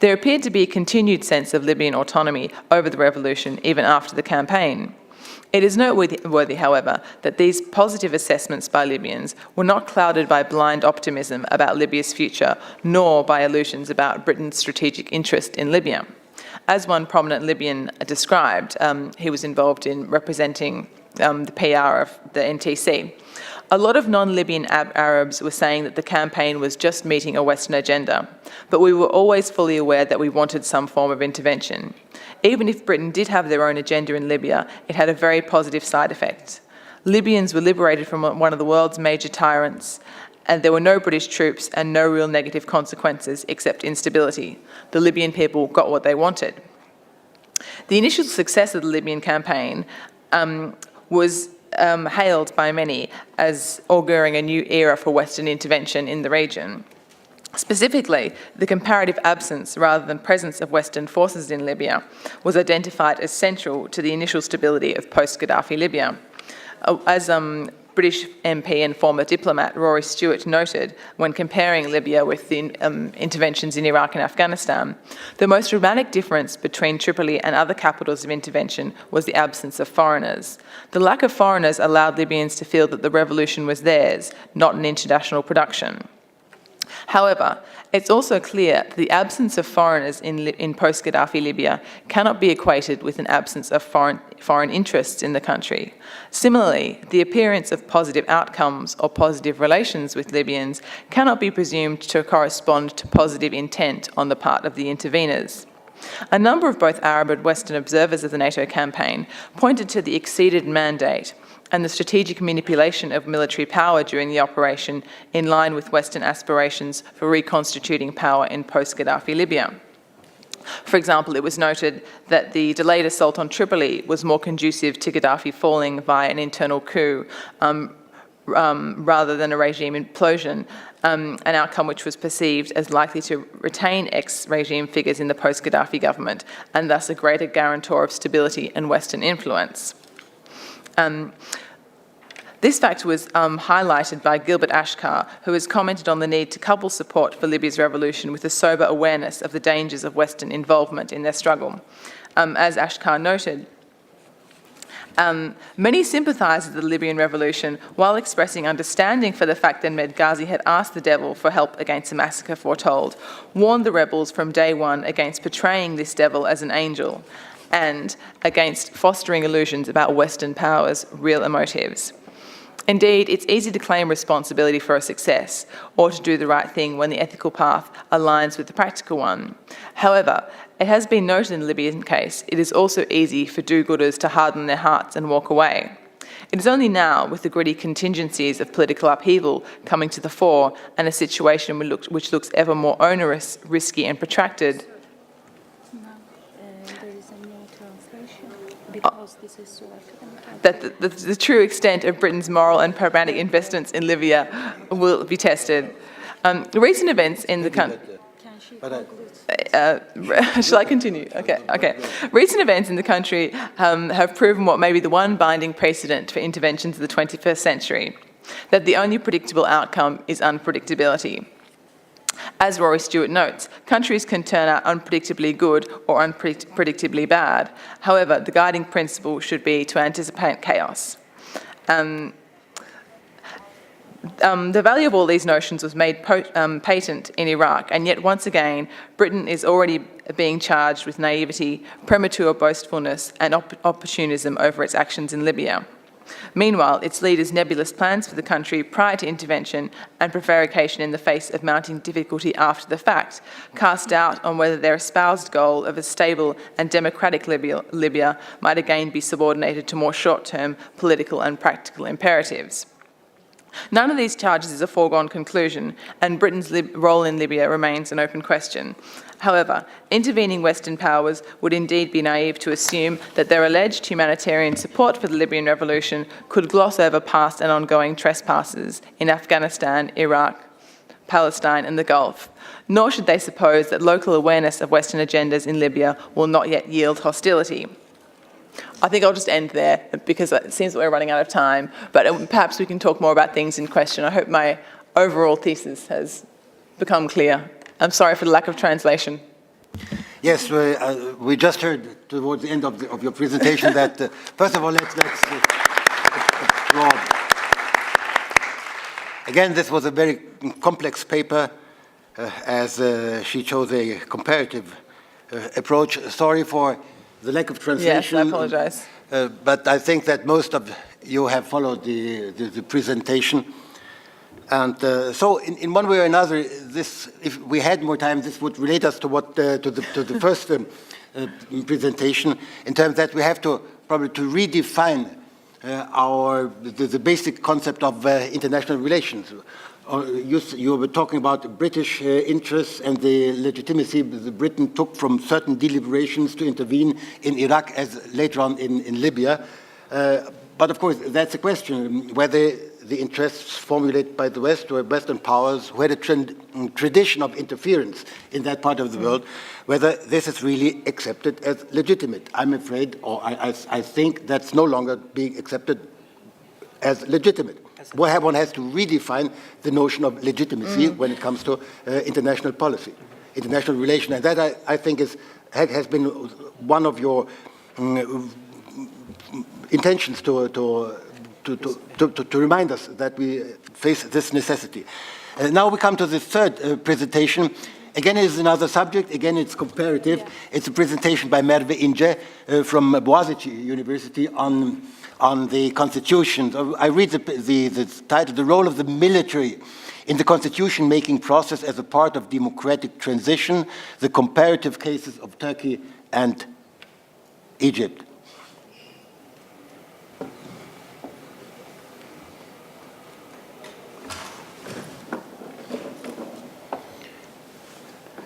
there appeared to be a continued sense of Libyan autonomy over the revolution even after the campaign. It is noteworthy, however, that these positive assessments by Libyans were not clouded by blind optimism about Libya's future, nor by illusions about Britain's strategic interest in Libya. As one prominent Libyan described, he was involved in representing the PR of the NTC. A lot of non-Libyan Arabs were saying that the campaign was just meeting a Western agenda, but we were always fully aware that we wanted some form of intervention. Even if Britain did have their own agenda in Libya, it had a very positive side effect. Libyans were liberated from one of the world's major tyrants, and there were no British troops and no real negative consequences except instability. The Libyan people got what they wanted. The initial success of the Libyan campaign was hailed by many as auguring a new era for Western intervention in the region. Specifically, the comparative absence rather than presence of Western forces in Libya was identified as central to the initial stability of post-Gaddafi Libya. As British MP and former diplomat Rory Stewart noted when comparing Libya with the interventions in Iraq and Afghanistan, the most dramatic difference between Tripoli and other capitals of intervention was the absence of foreigners. The lack of foreigners allowed Libyans to feel that the revolution was theirs, not an international production. However, it's also clear that the absence of foreigners in post-Gaddafi Libya cannot be equated with an absence of foreign interests in the country. Similarly, the appearance of positive outcomes or positive relations with Libyans cannot be presumed to correspond to positive intent on the part of the interveners. A number of both Arab and Western observers of the NATO campaign pointed to the exceeded mandate and the strategic manipulation of military power during the operation in line with Western aspirations for reconstituting power in post-Gaddafi Libya. For example, it was noted that the delayed assault on Tripoli was more conducive to Gaddafi falling via an internal coup rather than a regime implosion, an outcome which was perceived as likely to retain ex-regime figures in the post-Gaddafi government and thus a greater guarantor of stability and Western influence. This fact was highlighted by Gilbert Ashkar, who has commented on the need to couple support for Libya's revolution with a sober awareness of the dangers of Western involvement in their struggle. As Ashkar noted, many sympathised with the Libyan revolution while expressing understanding for the fact that Benghazi had asked the devil for help against a massacre foretold, warned the rebels from day one against portraying this devil as an angel and against fostering illusions about Western power's real motives. Indeed, it's easy to claim responsibility for a success or to do the right thing when the ethical path aligns with the practical one. However, it has been noted in the Libyan case, it is also easy for do-gooders to harden their hearts and walk away. It is only now, with the gritty contingencies of political upheaval coming to the fore and a situation which looks ever more onerous, risky and protracted, there is a new translation because this is so academic. that the true extent of Britain's moral and pragmatic investments in Libya will be tested. Recent events in the country... Can she conclude? Shall I continue? Okay. Recent events in the country have proven what may be the one binding precedent for interventions of the 21st century, that the only predictable outcome is unpredictability. As Rory Stewart notes, countries can turn out unpredictably good or unpredictably bad. However, the guiding principle should be to anticipate chaos. The value of all these notions was made patent in Iraq, and yet once again, Britain is already being charged with naivety, premature boastfulness, and opportunism over its actions in Libya. Meanwhile, its leaders' nebulous plans for the country prior to intervention and prevarication in the face of mounting difficulty after the fact cast doubt on whether their espoused goal of a stable and democratic Libya might again be subordinated to more short-term political and practical imperatives. None of these charges is a foregone conclusion, and Britain's role in Libya remains an open question. However, intervening Western powers would indeed be naive to assume that their alleged humanitarian support for the Libyan revolution could gloss over past and ongoing trespasses in Afghanistan, Iraq, Palestine and the Gulf. Nor should they suppose that local awareness of Western agendas in Libya will not yet yield hostility. I think I'll just end there because it seems that we're running out of time, but perhaps we can talk more about things in question. I hope my overall thesis has become clear. I'm sorry for the lack of translation. Yes, we just heard towards the end of your presentation that, first of all, let's applaud. Again, this was a very complex paper, as she chose a comparative approach. Sorry for the lack of translation. Yes, I apologize. But I think that most of you have followed the presentation. And so, in one way or another, this, if we had more time, this would relate us to what to the first presentation, in terms that we have to probably to redefine the basic concept of international relations. You were talking about British interests and the legitimacy that Britain took from certain deliberations to intervene in Iraq, as later on in Libya. But of course, that's a question, whether the interests formulated by the West or Western powers, who had a tradition of interference in that part of the world, whether this is really accepted as legitimate. I'm afraid, or I think that's no longer being accepted as legitimate. One has to redefine the notion of legitimacy when it comes to international policy, international relations. And that, I think, has been one of your intentions to remind us that we face this necessity. Now we come to the third presentation. Again, it is another subject. Again, it's comparative. Yeah. It's a presentation by Merve İnce from Boğaziçi University on the constitution. I read the title, The Role of the Military in the Constitution-Making Process as a Part of Democratic Transition, the Comparative Cases of Turkey and Egypt.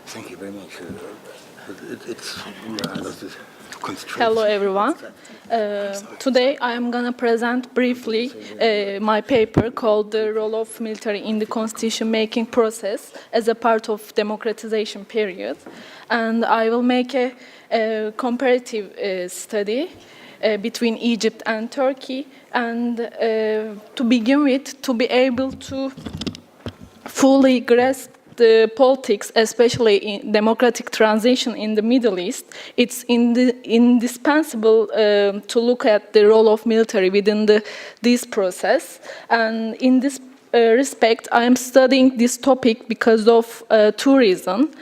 Thank you very much. Hello, everyone. Today I am going to present briefly my paper called The Role of Military in the Constitution-Making Process as a Part of Democratization Period. And I will make a comparative study between Egypt and Turkey. And to begin with, to be able to fully grasp the politics, especially in democratic transition in the Middle East, it's indispensable to look at the role of military within this process. And in this respect, I am studying this topic because of two reasons.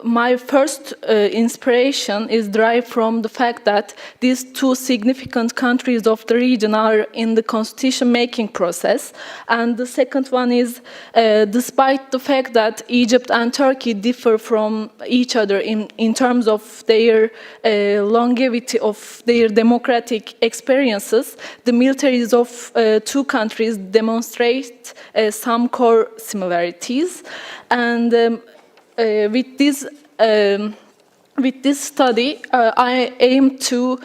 My first inspiration is derived from the fact that these two significant countries of the region are in the constitution-making process. And the second one is, despite the fact that Egypt and Turkey differ from each other in terms of their longevity of their democratic experiences, the militaries of two countries demonstrate some core similarities. And with this study, I aim to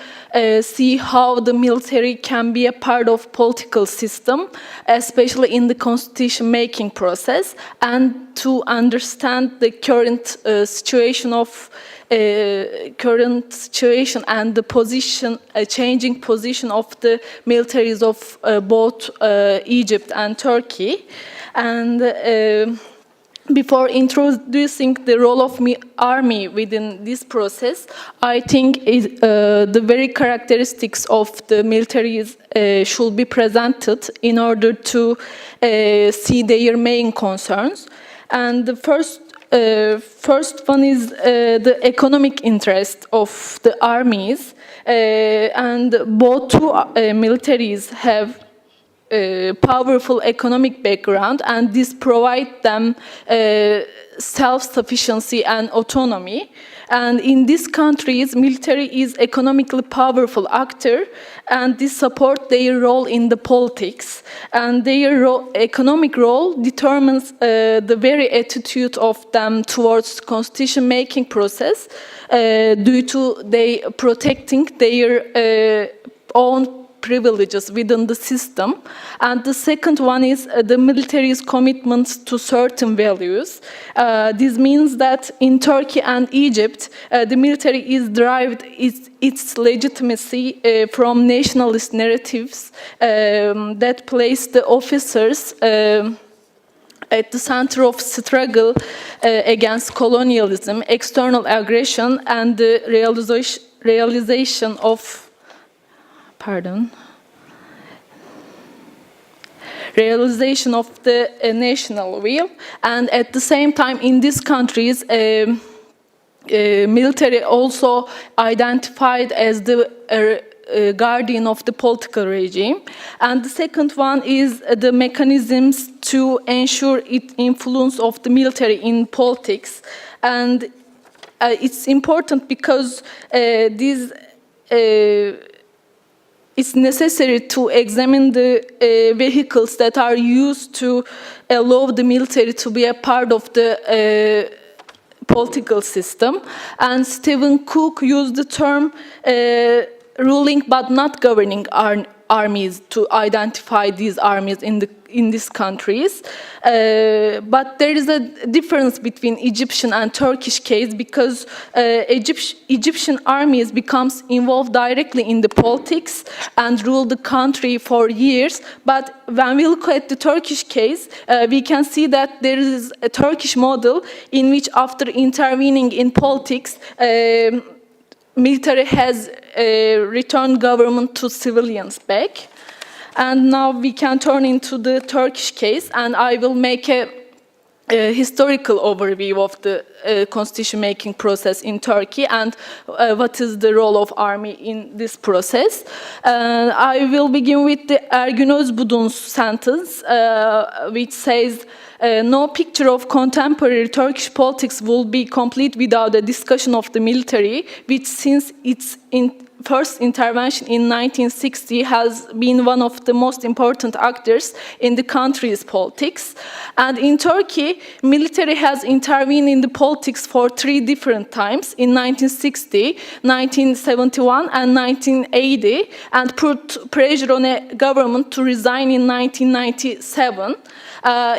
see how the military can be a part of political system, especially in the constitution-making process, and to understand the current situation and the position, changing position of the militaries of both Egypt and Turkey. And before introducing the role of army within this process, I think the very characteristics of the militaries should be presented in order to see their main concerns. And the first one is the economic interest of the armies, and both two militaries have powerful economic background, and this provides them self-sufficiency and autonomy. And in these countries, military is economically powerful actor, and this supports their role in the politics. And their economic role determines the very attitude of them towards constitution-making process, due to they protecting their own privileges within the system. And the second one is the military's commitment to certain values. This means that in Turkey and Egypt, the military is derived its legitimacy from nationalist narratives that place the officers at the center of struggle against colonialism, external aggression, and the realization of the national will. And at the same time, in these countries, military also identified as the guardian of the political regime. And the second one is the mechanisms to ensure its influence of the military in politics. And it's important because it's necessary to examine the vehicles that are used to allow the military to be a part of the political system. And Stephen Cook used the term ruling but not governing armies to identify these armies in these countries. But there is a difference between Egyptian and Turkish case because Egyptian armies becomes involved directly in the politics and rule the country for years. But when we look at the Turkish case, we can see that there is a Turkish model in which after intervening in politics, military has returned government to civilians back. And now we can turn into the Turkish case, and I will make a historical overview of the constitution-making process in Turkey and what is the role of army in this process. I will begin with the Ergün Özbudun's sentence, which says, no picture of contemporary Turkish politics will be complete without a discussion of the military, which since its first intervention in 1960 has been one of the most important actors in the country's politics. And in Turkey, military has intervened in the politics for 3 different times, in 1960, 1971, and 1980, and put pressure on a government to resign in 1997.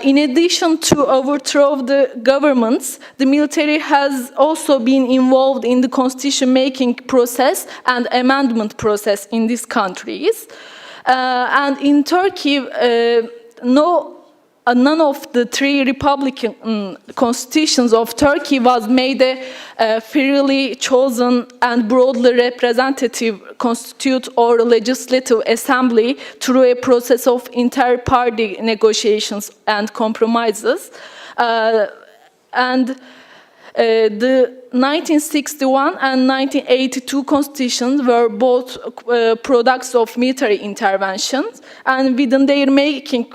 In addition to overthrow the governments, the military has also been involved in the constitution-making process and amendment process in these countries. And in Turkey, none of the 3 republican constitutions of Turkey was made a fairly chosen and broadly representative constitute or legislative assembly through a process of inter-party negotiations and compromises. The 1961 and 1982 constitutions were both products of military interventions, and within their making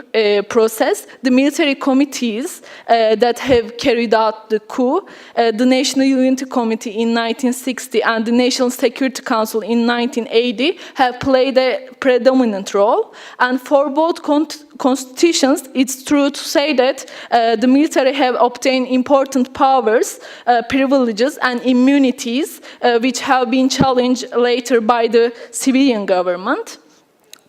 process, the military committees that have carried out the coup, the National Unity Committee in 1960 and the National Security Council in 1980 have played a predominant role. And for both constitutions, it's true to say that the military have obtained important powers, privileges, and immunities, which have been challenged later by the civilian government.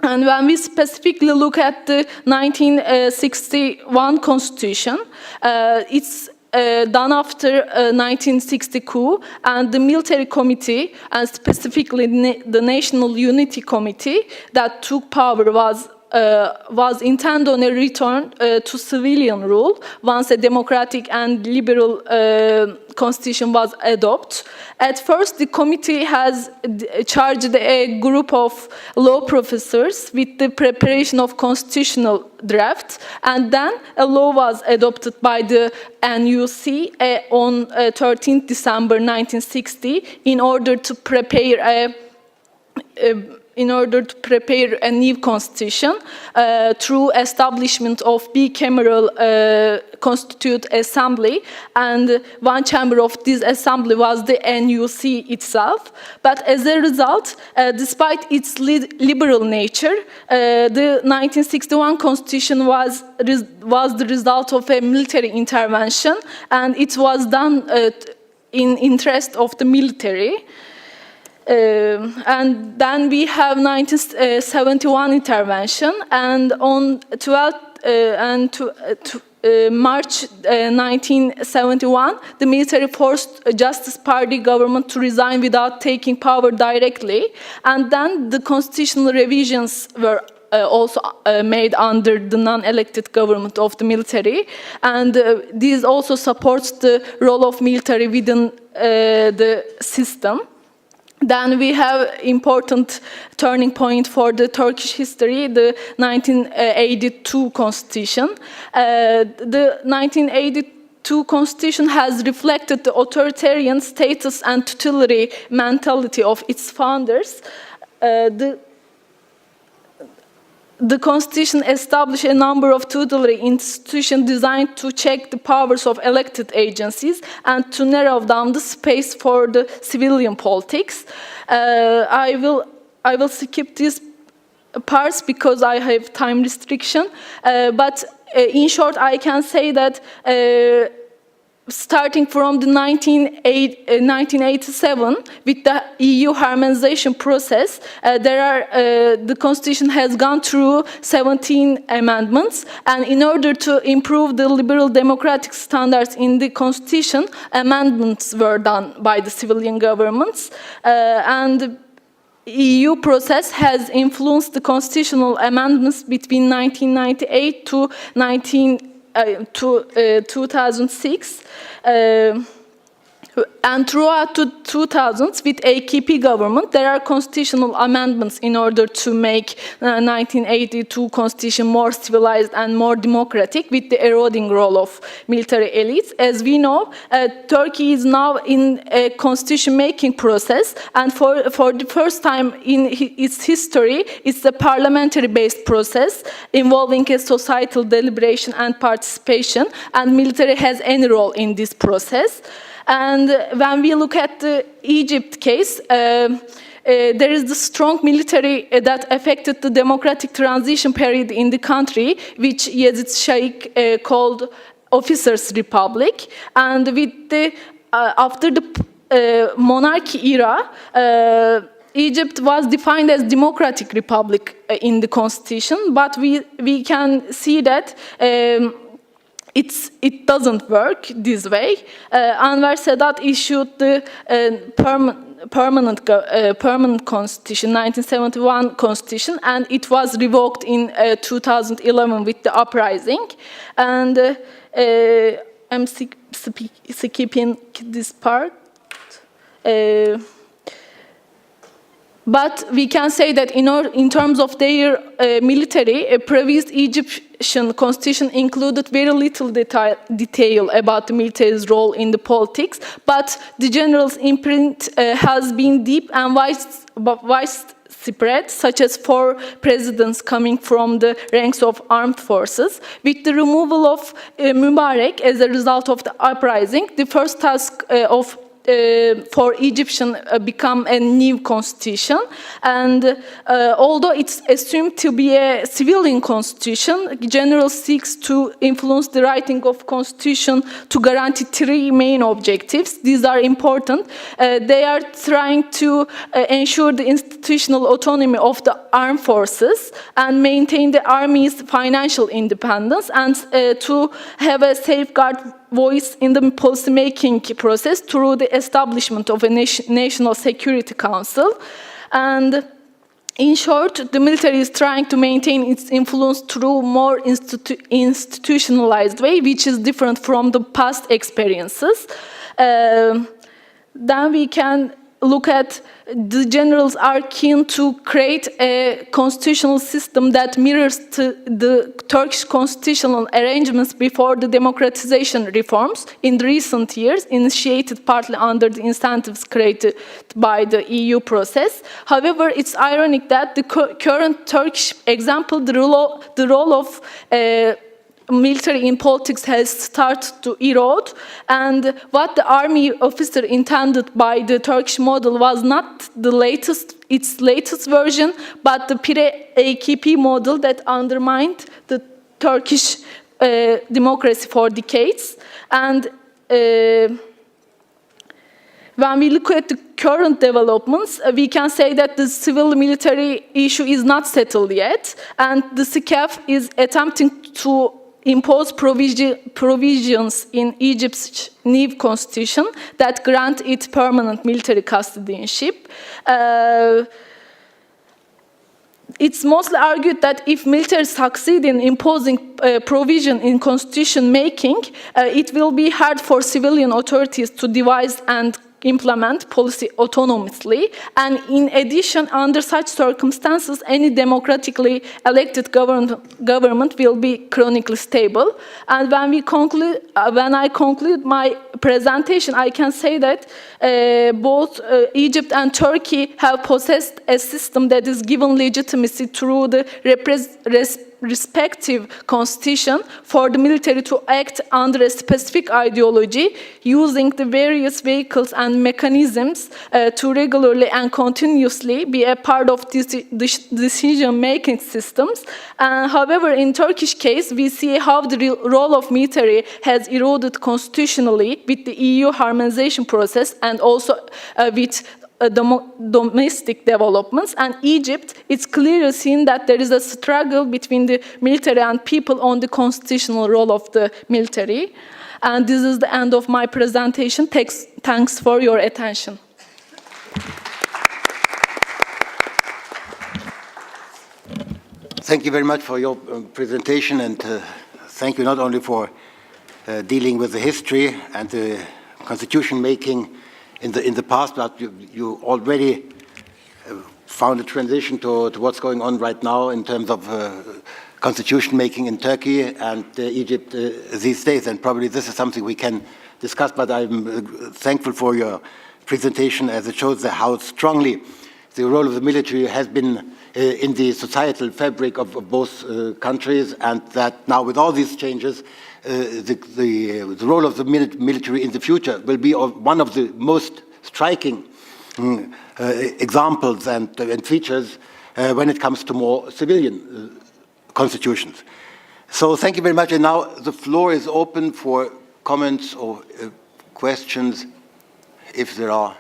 And when we specifically look at the 1961 constitution, it's done after 1960 coup, and the military committee, and specifically the National Unity Committee that took power was intended on a return to civilian rule once a democratic and liberal constitution was adopted. At first, the committee has charged a group of law professors with the preparation of constitutional drafts, and then a law was adopted by the NUC on 13th December 1960 in order to prepare a new constitution through establishment of bicameral constituent assembly, and one chamber of this assembly was the NUC itself. But as a result, despite its liberal nature, the 1961 constitution was the result of a military intervention, and it was done in interest of the military. And then we have 1971 intervention, and on 12th March 1971, the military forced a Justice Party government to resign without taking power directly, and then the constitutional revisions were also made under the non-elected government of the military, and this also supports the role of military within the system. Then we have important turning point for the Turkish history, the 1982 constitution. The 1982 constitution has reflected the authoritarian status and tutelary mentality of its founders. The constitution established a number of tutelary institutions designed to check the powers of elected agencies and to narrow down the space for the civilian politics. I will skip these parts because I have time restriction. But in short, I can say that starting from the 1987, with the EU harmonization process, the Constitution has gone through 17 amendments, and in order to improve the liberal democratic standards in the Constitution, amendments were done by the civilian governments, and the EU process has influenced the constitutional amendments between 1998 to 2006, and throughout the 2000s, with AKP government, there are constitutional amendments in order to make 1982 constitution more civilized and more democratic, with the eroding role of military elites. As we know, Turkey is now in a constitution-making process, and for the first time in its history, it's a parliamentary-based process involving a societal deliberation and participation, and military has any role in this process. And when we look at the Egypt case, there is the strong military that affected the democratic transition period in the country, which Yazid Sheikh called Officers' Republic. And with after the monarchy era, Egypt was defined as democratic republic in the constitution, but we can see that it doesn't work this way. Anwar Sadat issued the permanent constitution, 1971 constitution, and it was revoked in 2011 with the uprising. And I'm skipping this part. But we can say that in terms of their military, a previous Egyptian constitution included very little detail about the military's role in the politics, but the general's imprint has been deep and widespread, such as 4 presidents coming from the ranks of armed forces. With the removal of Mubarak as a result of the uprising, the first task for Egyptian become a new constitution, and although it's assumed to be a civilian constitution, the general seeks to influence the writing of constitution to guarantee 3 main objectives. These are important. They are trying to ensure the institutional autonomy of the armed forces and maintain the army's financial independence, and to have a safeguard voice in the policy-making process through the establishment of a National Security Council. And in short, the military is trying to maintain its influence through more institutionalized way, which is different from the past experiences. Then we can look at the generals are keen to create a constitutional system that mirrors the Turkish constitutional arrangements before the democratization reforms in recent years, initiated partly under the incentives created by the EU process. However, it's ironic that the current Turkish example, the role of military in politics has started to erode, and what the army officer intended by the Turkish model was not its latest version, but the pre-AKP model that undermined the Turkish democracy for decades. And when we look at the current developments, we can say that the civil-military issue is not settled yet, and the SCAF is attempting to impose provisions in Egypt's new constitution that grant it permanent military custodianship. it's mostly argued that if military succeed in imposing provision in constitution making, it will be hard for civilian authorities to devise and implement policy autonomously, and in addition, under such circumstances, any democratically elected government will be chronically stable. And when I conclude my presentation, I can say that both Egypt and Turkey have possessed a system that is given legitimacy through the respective constitution for the military to act under a specific ideology, using the various vehicles and mechanisms to regularly and continuously be a part of decision-making systems. However, in Turkish case, we see how the role of military has eroded constitutionally with the EU harmonization process and also with domestic developments. And Egypt, it's clearly seen that there is a struggle between the military and people on the constitutional role of the military. And this is the end of my presentation. Thanks for your attention. Thank you very much for your presentation, and thank you not only for dealing with the history and the constitution making in the past, but you already found a transition to what's going on right now in terms of constitution making in Turkey and Egypt these days. And probably this is something we can discuss, but I'm thankful for your presentation, as it shows how strongly the role of the military has been in the societal fabric of both countries, and that now with all these changes, the role of the military in the future will be one of the most striking examples and features when it comes to more civilian constitutions. So thank you very much. And now the floor is open for comments or questions, if there are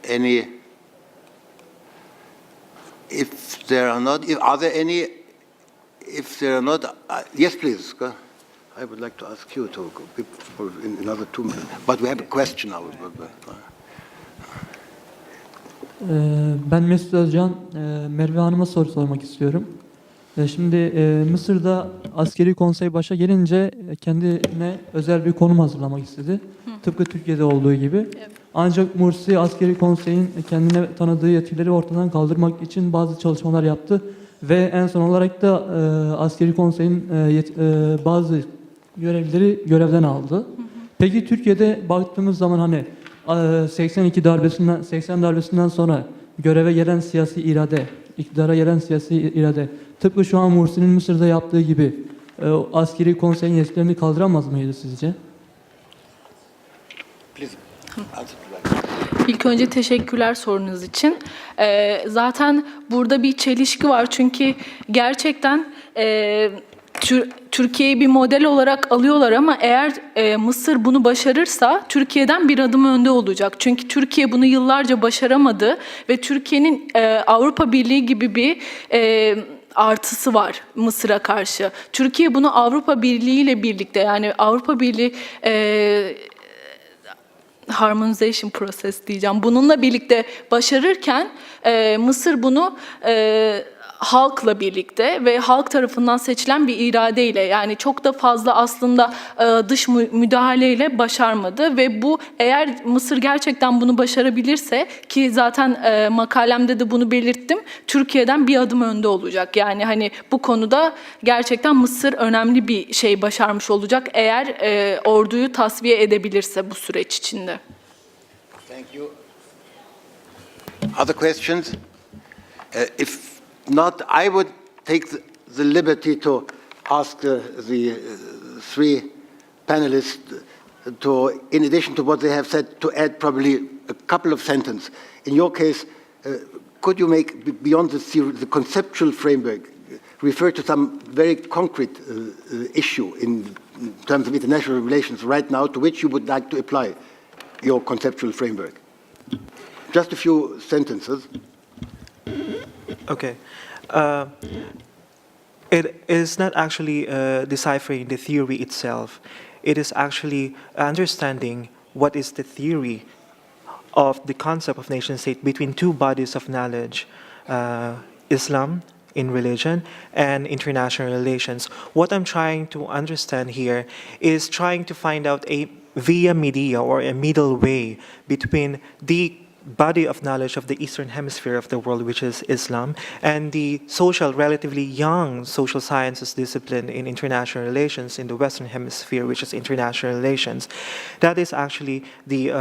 any. If there are not, are there any? If there are not, yes, please. Go. I would like to ask you to go in another 2 minutes. But we have a question now. Ben Mesut Özcan, Merve Hanım'a soru sormak istiyorum. Şimdi Mısır'da askeri konsey başa gelince kendine özel bir konum hazırlamak istedi. Tıpkı Türkiye'de olduğu gibi. Evet. Ancak Mursi askeri konseyin kendine tanıdığı yetkileri ortadan kaldırmak için bazı çalışmalar yaptı. Ve en son olarak da askeri konseyin bazı görevlileri görevden aldı. Peki Türkiye'de baktığımız zaman hani 80 darbesinden sonra göreve gelen siyasi irade, iktidara gelen siyasi irade tıpkı şu an Mursi'nin Mısır'da yaptığı gibi askeri konseyin yetkilerini kaldıramaz mıydı sizce? İlk önce teşekkürler sorunuz için. Zaten burada bir çelişki var, çünkü gerçekten Türkiye'yi bir model olarak alıyorlar ama eğer Mısır bunu başarırsa Türkiye'den bir adım önde olacak. Çünkü Türkiye bunu yıllarca başaramadı ve Türkiye'nin Avrupa Birliği gibi bir artısı var Mısır'a karşı. Türkiye bunu Avrupa Birliği ile birlikte, yani Avrupa Birliği harmonization process diyeceğim. Bununla birlikte başarırken Mısır bunu halkla birlikte ve halk tarafından seçilen bir iradeyle, yani çok da fazla aslında dış müdahaleyle başarmadı ve bu, eğer Mısır gerçekten bunu başarabilirse, ki zaten makalemde de bunu belirttim, Türkiye'den bir adım önde olacak. Yani hani bu konuda gerçekten Mısır önemli bir şey başarmış olacak eğer orduyu tasfiye edebilirse bu süreç içinde. Thank you. Other questions? If not, I would take the liberty to ask the three panelists to, in addition to what they have said, to add probably a couple of sentences. In your case, could you make, beyond the conceptual framework, refer to some very concrete issue in terms of international relations right now to which you would like to apply your conceptual framework? Just a few sentences. Okay. It is not actually deciphering the theory itself. It is actually understanding what is the theory of the concept of nation state between two bodies of knowledge, Islam in religion and international relations. What I'm trying to understand here is trying to find out a via media or a middle way between the body of knowledge of the Eastern Hemisphere of the world, which is Islam, and the relatively young social sciences discipline in international relations in the Western Hemisphere, which is international relations. That is actually the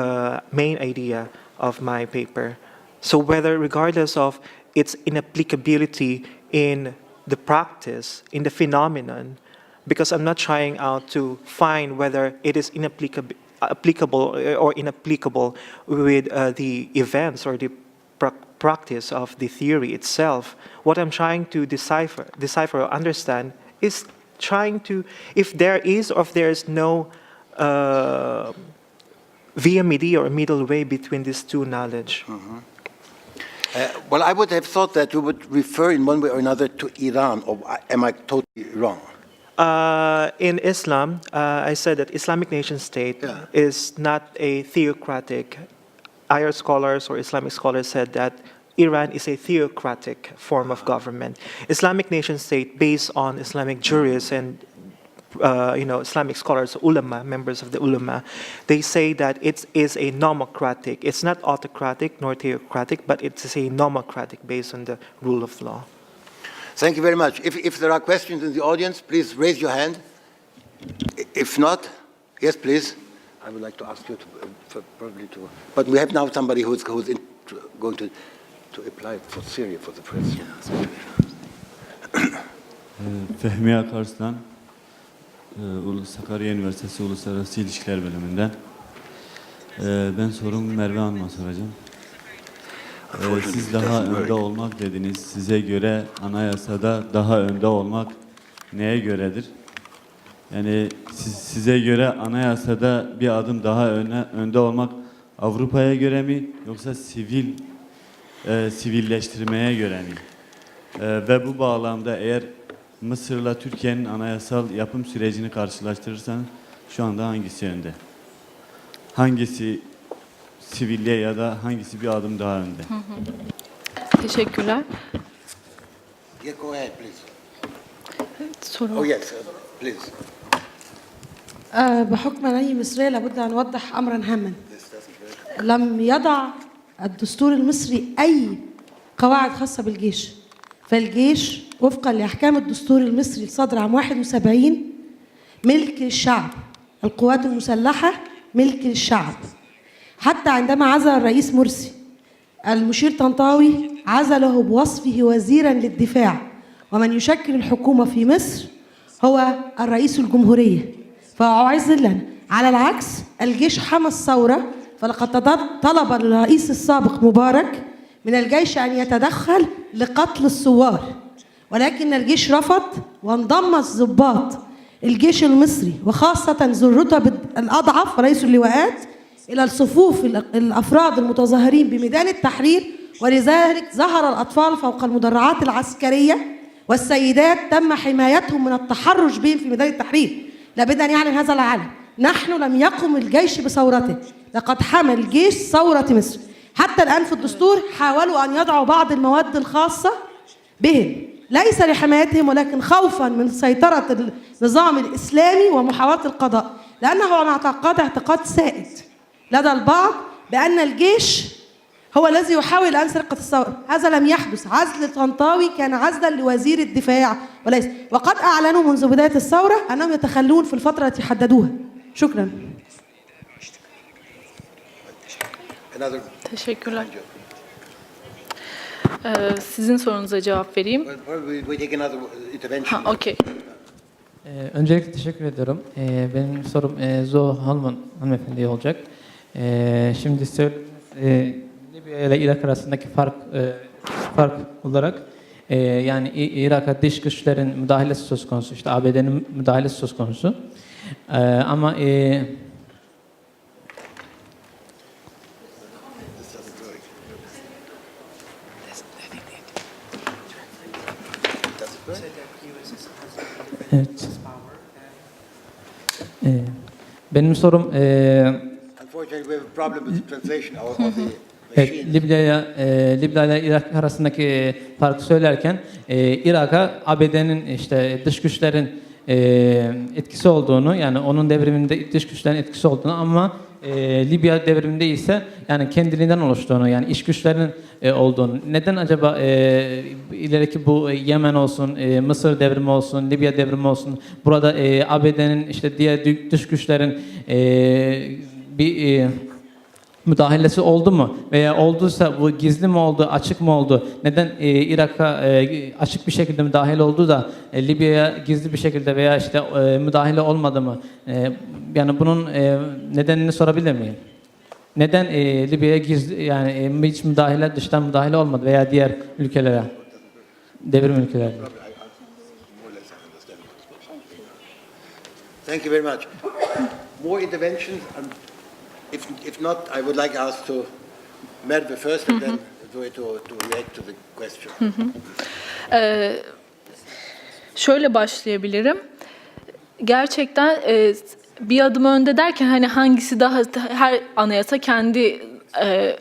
main idea of my paper. So whether, regardless of its inapplicability in the practice, in the phenomenon, because I'm not trying out to find whether it is applicable or inapplicable with the events or the practice of the theory itself. What I'm trying to decipher or understand is trying to, if there is or if there is no via media or middle way between these two knowledge. Mm-hmm. Well, I would have thought that you would refer in one way or another to Iran, or am I totally wrong? In Islam, I said that Islamic nation state is not a theocratic. Higher scholars or Islamic scholars said that Iran is a theocratic form of government. Islamic nation state based on Islamic jurists and Islamic scholars, ulama, members of the ulama, they say that it is a nomocratic. It's not autocratic nor theocratic, but it's a nomocratic based on the rule of law. Thank you very much. If there are questions in the audience, please raise your hand. If not, yes, please. I would like to ask you to, but we have now somebody who's going to apply for Syria for the press. Fehmi Akarslan, Sakarya Üniversitesi Uluslararası İlişkiler Bölümünden. Ben sorumu Merve Hanım'a soracağım. Siz daha önde olmak dediniz. Size göre anayasada daha önde olmak neye göredir? Yani size göre anayasada bir adım daha önde olmak Avrupa'ya göre mi yoksa sivilleştirmeye göre mi? Ve bu bağlamda eğer Mısır'la Türkiye'nin anayasal yapım sürecini karşılaştırırsanız şu anda hangisi önde? Hangisi sivilliğe ya da hangisi bir adım daha önde? Teşekkürler. Yeah, go ahead, please. Soru. Oh yes, please. بحكم أنني مصرية لابد أن أوضح أمرا هاما. لم يضع الدستور المصري أي قواعد خاصة بالجيش. فالجيش وفقا لأحكام الدستور المصري الصادر عام 71 ملك الشعب. القوات المسلحة ملك الشعب. حتى عندما عزل الرئيس مرسي المشير طنطاوي عزله بوصفه وزيرا للدفاع، ومن يشكل الحكومة في مصر هو الرئيس الجمهورية. فأعزل على العكس الجيش حمى الثورة، فلقد طلب الرئيس السابق مبارك من الجيش أن يتدخل لقتل الثوار، ولكن الجيش رفض وانضم الضباط الجيش المصري وخاصة ذو الرتب الأضعف ورئيس اللواءات إلى الصفوف الأفراد المتظاهرين بميدان التحرير، ولذلك ظهر الأطفال فوق المدرعات العسكرية والسيدات تم حمايتهم من التحرش بهم في ميدان التحرير. لابد أن يعلن هذا العالم نحن لم يقم الجيش بثورته، لقد حمى الجيش ثورة مصر. حتى الآن في الدستور حاولوا أن يضعوا بعض المواد الخاصة بهم ليس لحمايتهم ولكن خوفا من سيطرة النظام الإسلامي ومحاولة القضاء، لأنه أنا اعتقاد سائد لدى البعض بأن الجيش هو الذي يحاول أن سرقة الثورة. هذا لم يحدث. عزل طنطاوي كان عزلا لوزير الدفاع وليس، وقد أعلنوا منذ بداية الثورة أنهم يتخلون في الفترة التي حددوها. شكرا. Teşekkürler. Sizin sorunuza cevap vereyim. We take another intervention. Okay. Öncelikle teşekkür ediyorum. Benim sorum Holman hanımefendiye olacak. Şimdi Libya ile Irak arasındaki fark olarak yani Irak'a dış güçlerin müdahalesi söz konusu, işte ABD'nin müdahalesi söz konusu. Ama evet. Benim sorum Unfortunately, we have a problem with the translation of the Evet, Libya ile Irak arasındaki farkı söylerken Irak'a ABD'nin işte dış güçlerin etkisi olduğunu, yani onun devriminde dış güçlerin etkisi olduğunu, ama Libya devriminde ise yani kendiliğinden oluştuğunu, yani iç güçlerin olduğunu. Neden acaba ileriki bu Yemen olsun, Mısır devrimi olsun, Libya devrimi olsun, burada ABD'nin işte diğer dış güçlerin bir müdahalesi oldu mu? Veya olduysa bu gizli mi oldu, açık mı oldu? Neden Irak'a açık bir şekilde müdahale oldu da Libya'ya gizli bir şekilde veya işte müdahale olmadı mı? Yani bunun nedenini sorabilir miyim? Neden Libya'ya gizli, yani hiç müdahale, dıştan müdahale olmadı veya diğer ülkelere, devrim ülkelerine? Thank you very much. More interventions? If not, I would like to ask to Merve first and then Zoe to react to the question. Şöyle başlayabilirim. Gerçekten bir adım önde derken hani hangisi daha, her anayasa kendi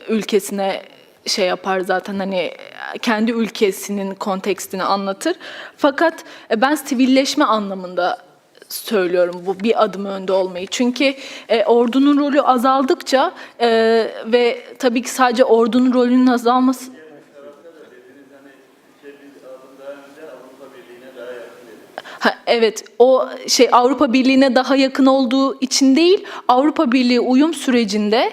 ülkesine şey yapar zaten, hani kendi ülkesinin kontekstini anlatır. Fakat ben sivilleşme anlamında söylüyorum bu bir adım önde olmayı. Çünkü ordunun rolü azaldıkça ve tabii ki sadece ordunun rolünün azalması... Evet, o şey Avrupa Birliği'ne daha yakın olduğu için değil, Avrupa Birliği uyum sürecinde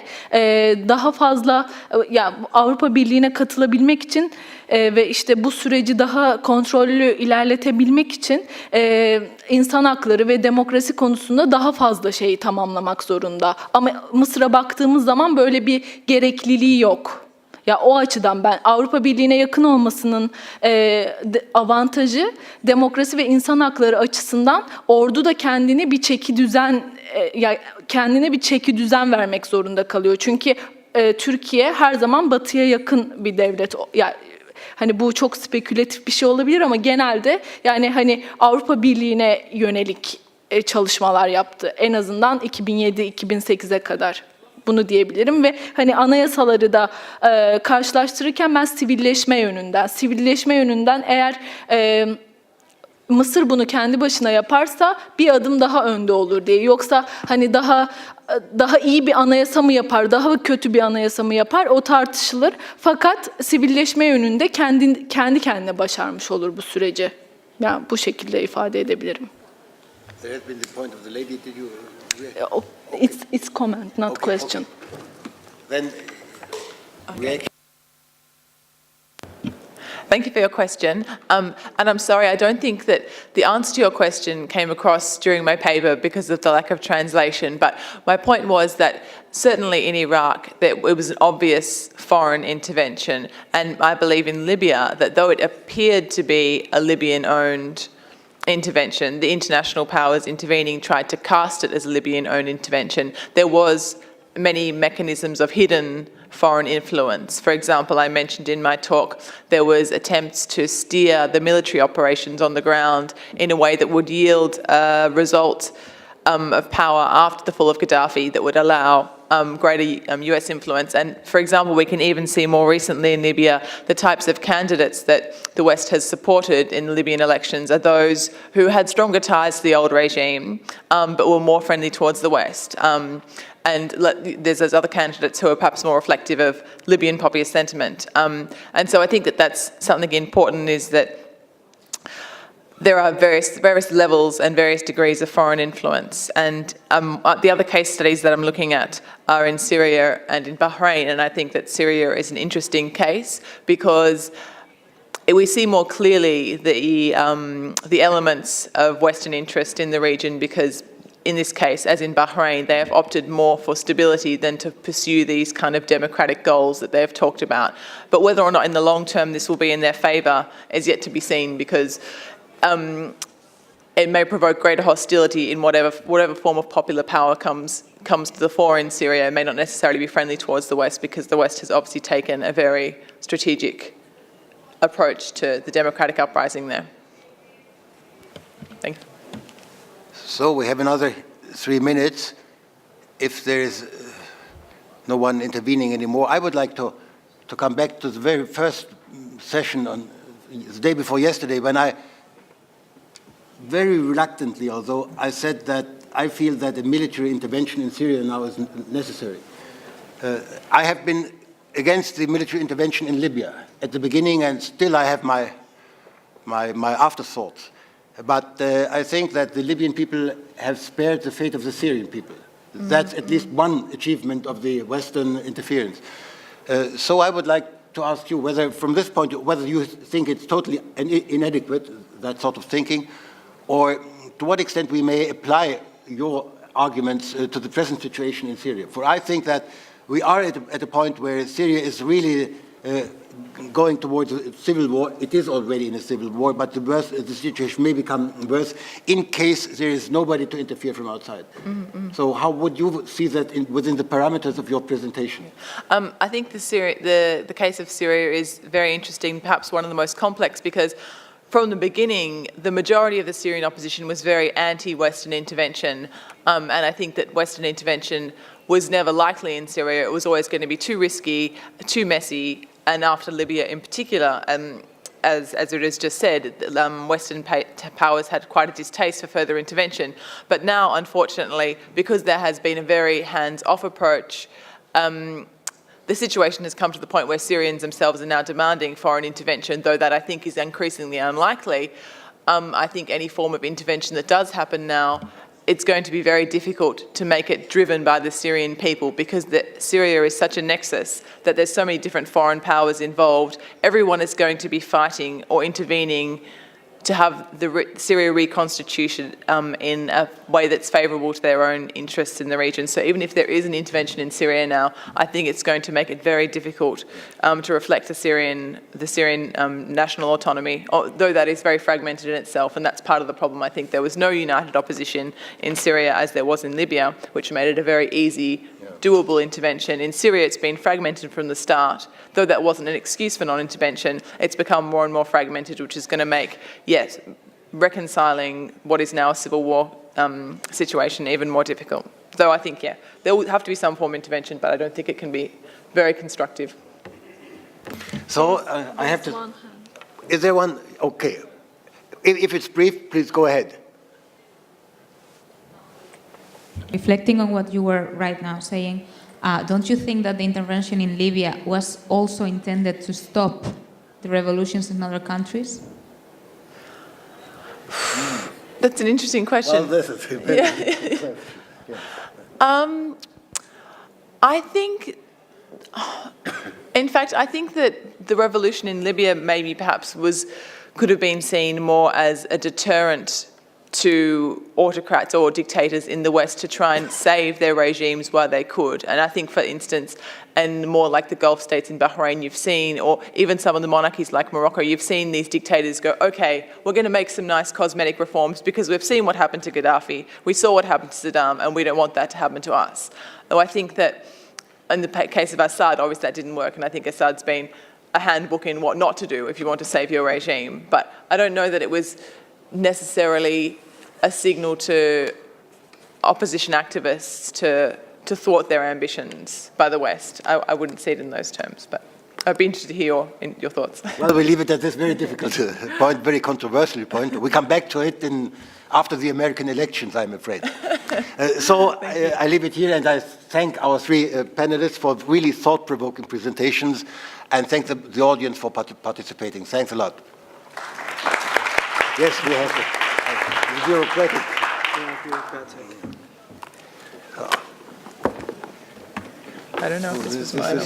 daha fazla, ya Avrupa Birliği'ne katılabilmek için ve işte bu süreci daha kontrollü ilerletebilmek için insan hakları ve demokrasi konusunda daha fazla şeyi tamamlamak zorunda. Ama Mısır'a baktığımız zaman böyle bir gerekliliği yok. Ya o açıdan ben Avrupa Birliği'ne yakın olmasının avantajı, demokrasi ve insan hakları açısından ordu da kendine bir çeki düzen vermek zorunda kalıyor. Çünkü Türkiye her zaman batıya yakın bir devlet. Yani hani bu çok spekülatif bir şey olabilir ama genelde yani hani Avrupa Birliği'ne yönelik çalışmalar yaptı. En azından 2007-2008'e kadar. Bunu diyebilirim ve hani anayasaları da karşılaştırırken ben sivilleşme yönünden eğer Mısır bunu kendi başına yaparsa bir adım daha önde olur diye. Yoksa hani daha iyi bir anayasa mı yapar, daha kötü bir anayasa mı yapar o tartışılır. Fakat sivilleşme yönünde kendi kendine başarmış olur bu süreci. Yani bu şekilde ifade edebilirim. There has been the point of the lady. Did you? It's comment, not question. Then reaction. Thank you for your question. And I'm sorry, I don't think that the answer to your question came across during my paper because of the lack of translation. But my point was that certainly in Iraq, that it was an obvious foreign intervention. And I believe in Libya that though it appeared to be a Libyan-owned intervention, the international powers intervening tried to cast it as a Libyan-owned intervention. There was many mechanisms of hidden foreign influence. For example, I mentioned in my talk, there was attempts to steer the military operations on the ground in a way that would yield a result of power after the fall of Gaddafi that would allow greater US influence. And for example, we can even see more recently in Libya, the types of candidates that the West has supported in the Libyan elections are those who had stronger ties to the old regime, but were more friendly towards the West. And there's those other candidates who are perhaps more reflective of Libyan populist sentiment. And so I think that that's something important, is that there are various levels and various degrees of foreign influence. And the other case studies that I'm looking at are in Syria and in Bahrain. And I think that Syria is an interesting case because we see more clearly the elements of Western interest in the region, because in this case, as in Bahrain, they have opted more for stability than to pursue these kind of democratic goals that they've talked about. But whether or not in the long term this will be in their favour is yet to be seen, because it may provoke greater hostility in whatever form of popular power comes to the fore in Syria. It may not necessarily be friendly towards the West, because the West has obviously taken a very strategic approach to the democratic uprising there. Thank you. So we have another 3 minutes. If there is no one intervening anymore, I would like to to come back to the very first session on the day before yesterday, when I very reluctantly, although I said that I feel that a military intervention in Syria now is necessary. I have been against the military intervention in Libya at the beginning, and still I have my afterthoughts. But I think that the Libyan people have spared the fate of the Syrian people. That's at least one achievement of the Western interference. So I would like to ask you whether, from this point, whether you think it's totally inadequate, that sort of thinking, or to what extent we may apply your arguments to the present situation in Syria. For I think that we are at a point where Syria is really going towards a civil war. It is already in a civil war, but the situation may become worse in case there is nobody to interfere from outside. So how would you see that within the parameters of your presentation? I think the case of Syria is very interesting, perhaps one of the most complex, because from the beginning, the majority of the Syrian opposition was very anti-Western intervention, and I think that Western intervention was never likely in Syria. It was always going to be too risky, too messy, and after Libya in particular, as it is just said, Western powers had quite a distaste for further intervention. But now, unfortunately, because there has been a very hands-off approach, the situation has come to the point where Syrians themselves are now demanding foreign intervention, though that I think is increasingly unlikely. I think any form of intervention that does happen now, it's going to be very difficult to make it driven by the Syrian people, because Syria is such a nexus that there's so many different foreign powers involved. Everyone is going to be fighting or intervening to have the Syria reconstituted in a way that's favourable to their own interests in the region. So even if there is an intervention in Syria now, I think it's going to make it very difficult to reflect the Syrian national autonomy, though that is very fragmented in itself, and that's part of the problem. I think there was no united opposition in Syria as there was in Libya, which made it a very easy, doable intervention. In Syria, it's been fragmented from the start. Though that wasn't an excuse for non-intervention, it's become more and more fragmented, which is going to make, yes, reconciling what is now a civil war situation even more difficult. Though I think, yeah, there will have to be some form of intervention, but I don't think it can be very constructive. So I have to... Is there one? Okay. If it's brief, please go ahead. Reflecting on what you were right now saying, don't you think that the intervention in Libya was also intended to stop the revolutions in other countries? That's an interesting question. Well, this is I think, in fact, I think that the revolution in Libya maybe perhaps could have been seen more as a deterrent to autocrats or dictators in the West to try and save their regimes while they could. And I think, for instance, and more like the Gulf states in Bahrain, you've seen, or even some of the monarchies like Morocco, you've seen these dictators go, okay, we're going to make some nice cosmetic reforms because we've seen what happened to Gaddafi, we saw what happened to Saddam, and we don't want that to happen to us. Though I think that in the case of Assad, obviously that didn't work, and I think Assad's been a handbook in what not to do if you want to save your regime. But I don't know that it was necessarily a signal to opposition activists to thwart their ambitions by the West. I wouldn't see it in those terms, but I'd be interested to hear your thoughts. Well, we leave it at this very difficult point, very controversial point. We come back to it after the American elections, I'm afraid. So I leave it here, and I thank our three panelists for really thought-provoking presentations, and thank the audience for participating. Thanks a lot. Yes, we have to. Bureaucratic. I don't know if this was mine.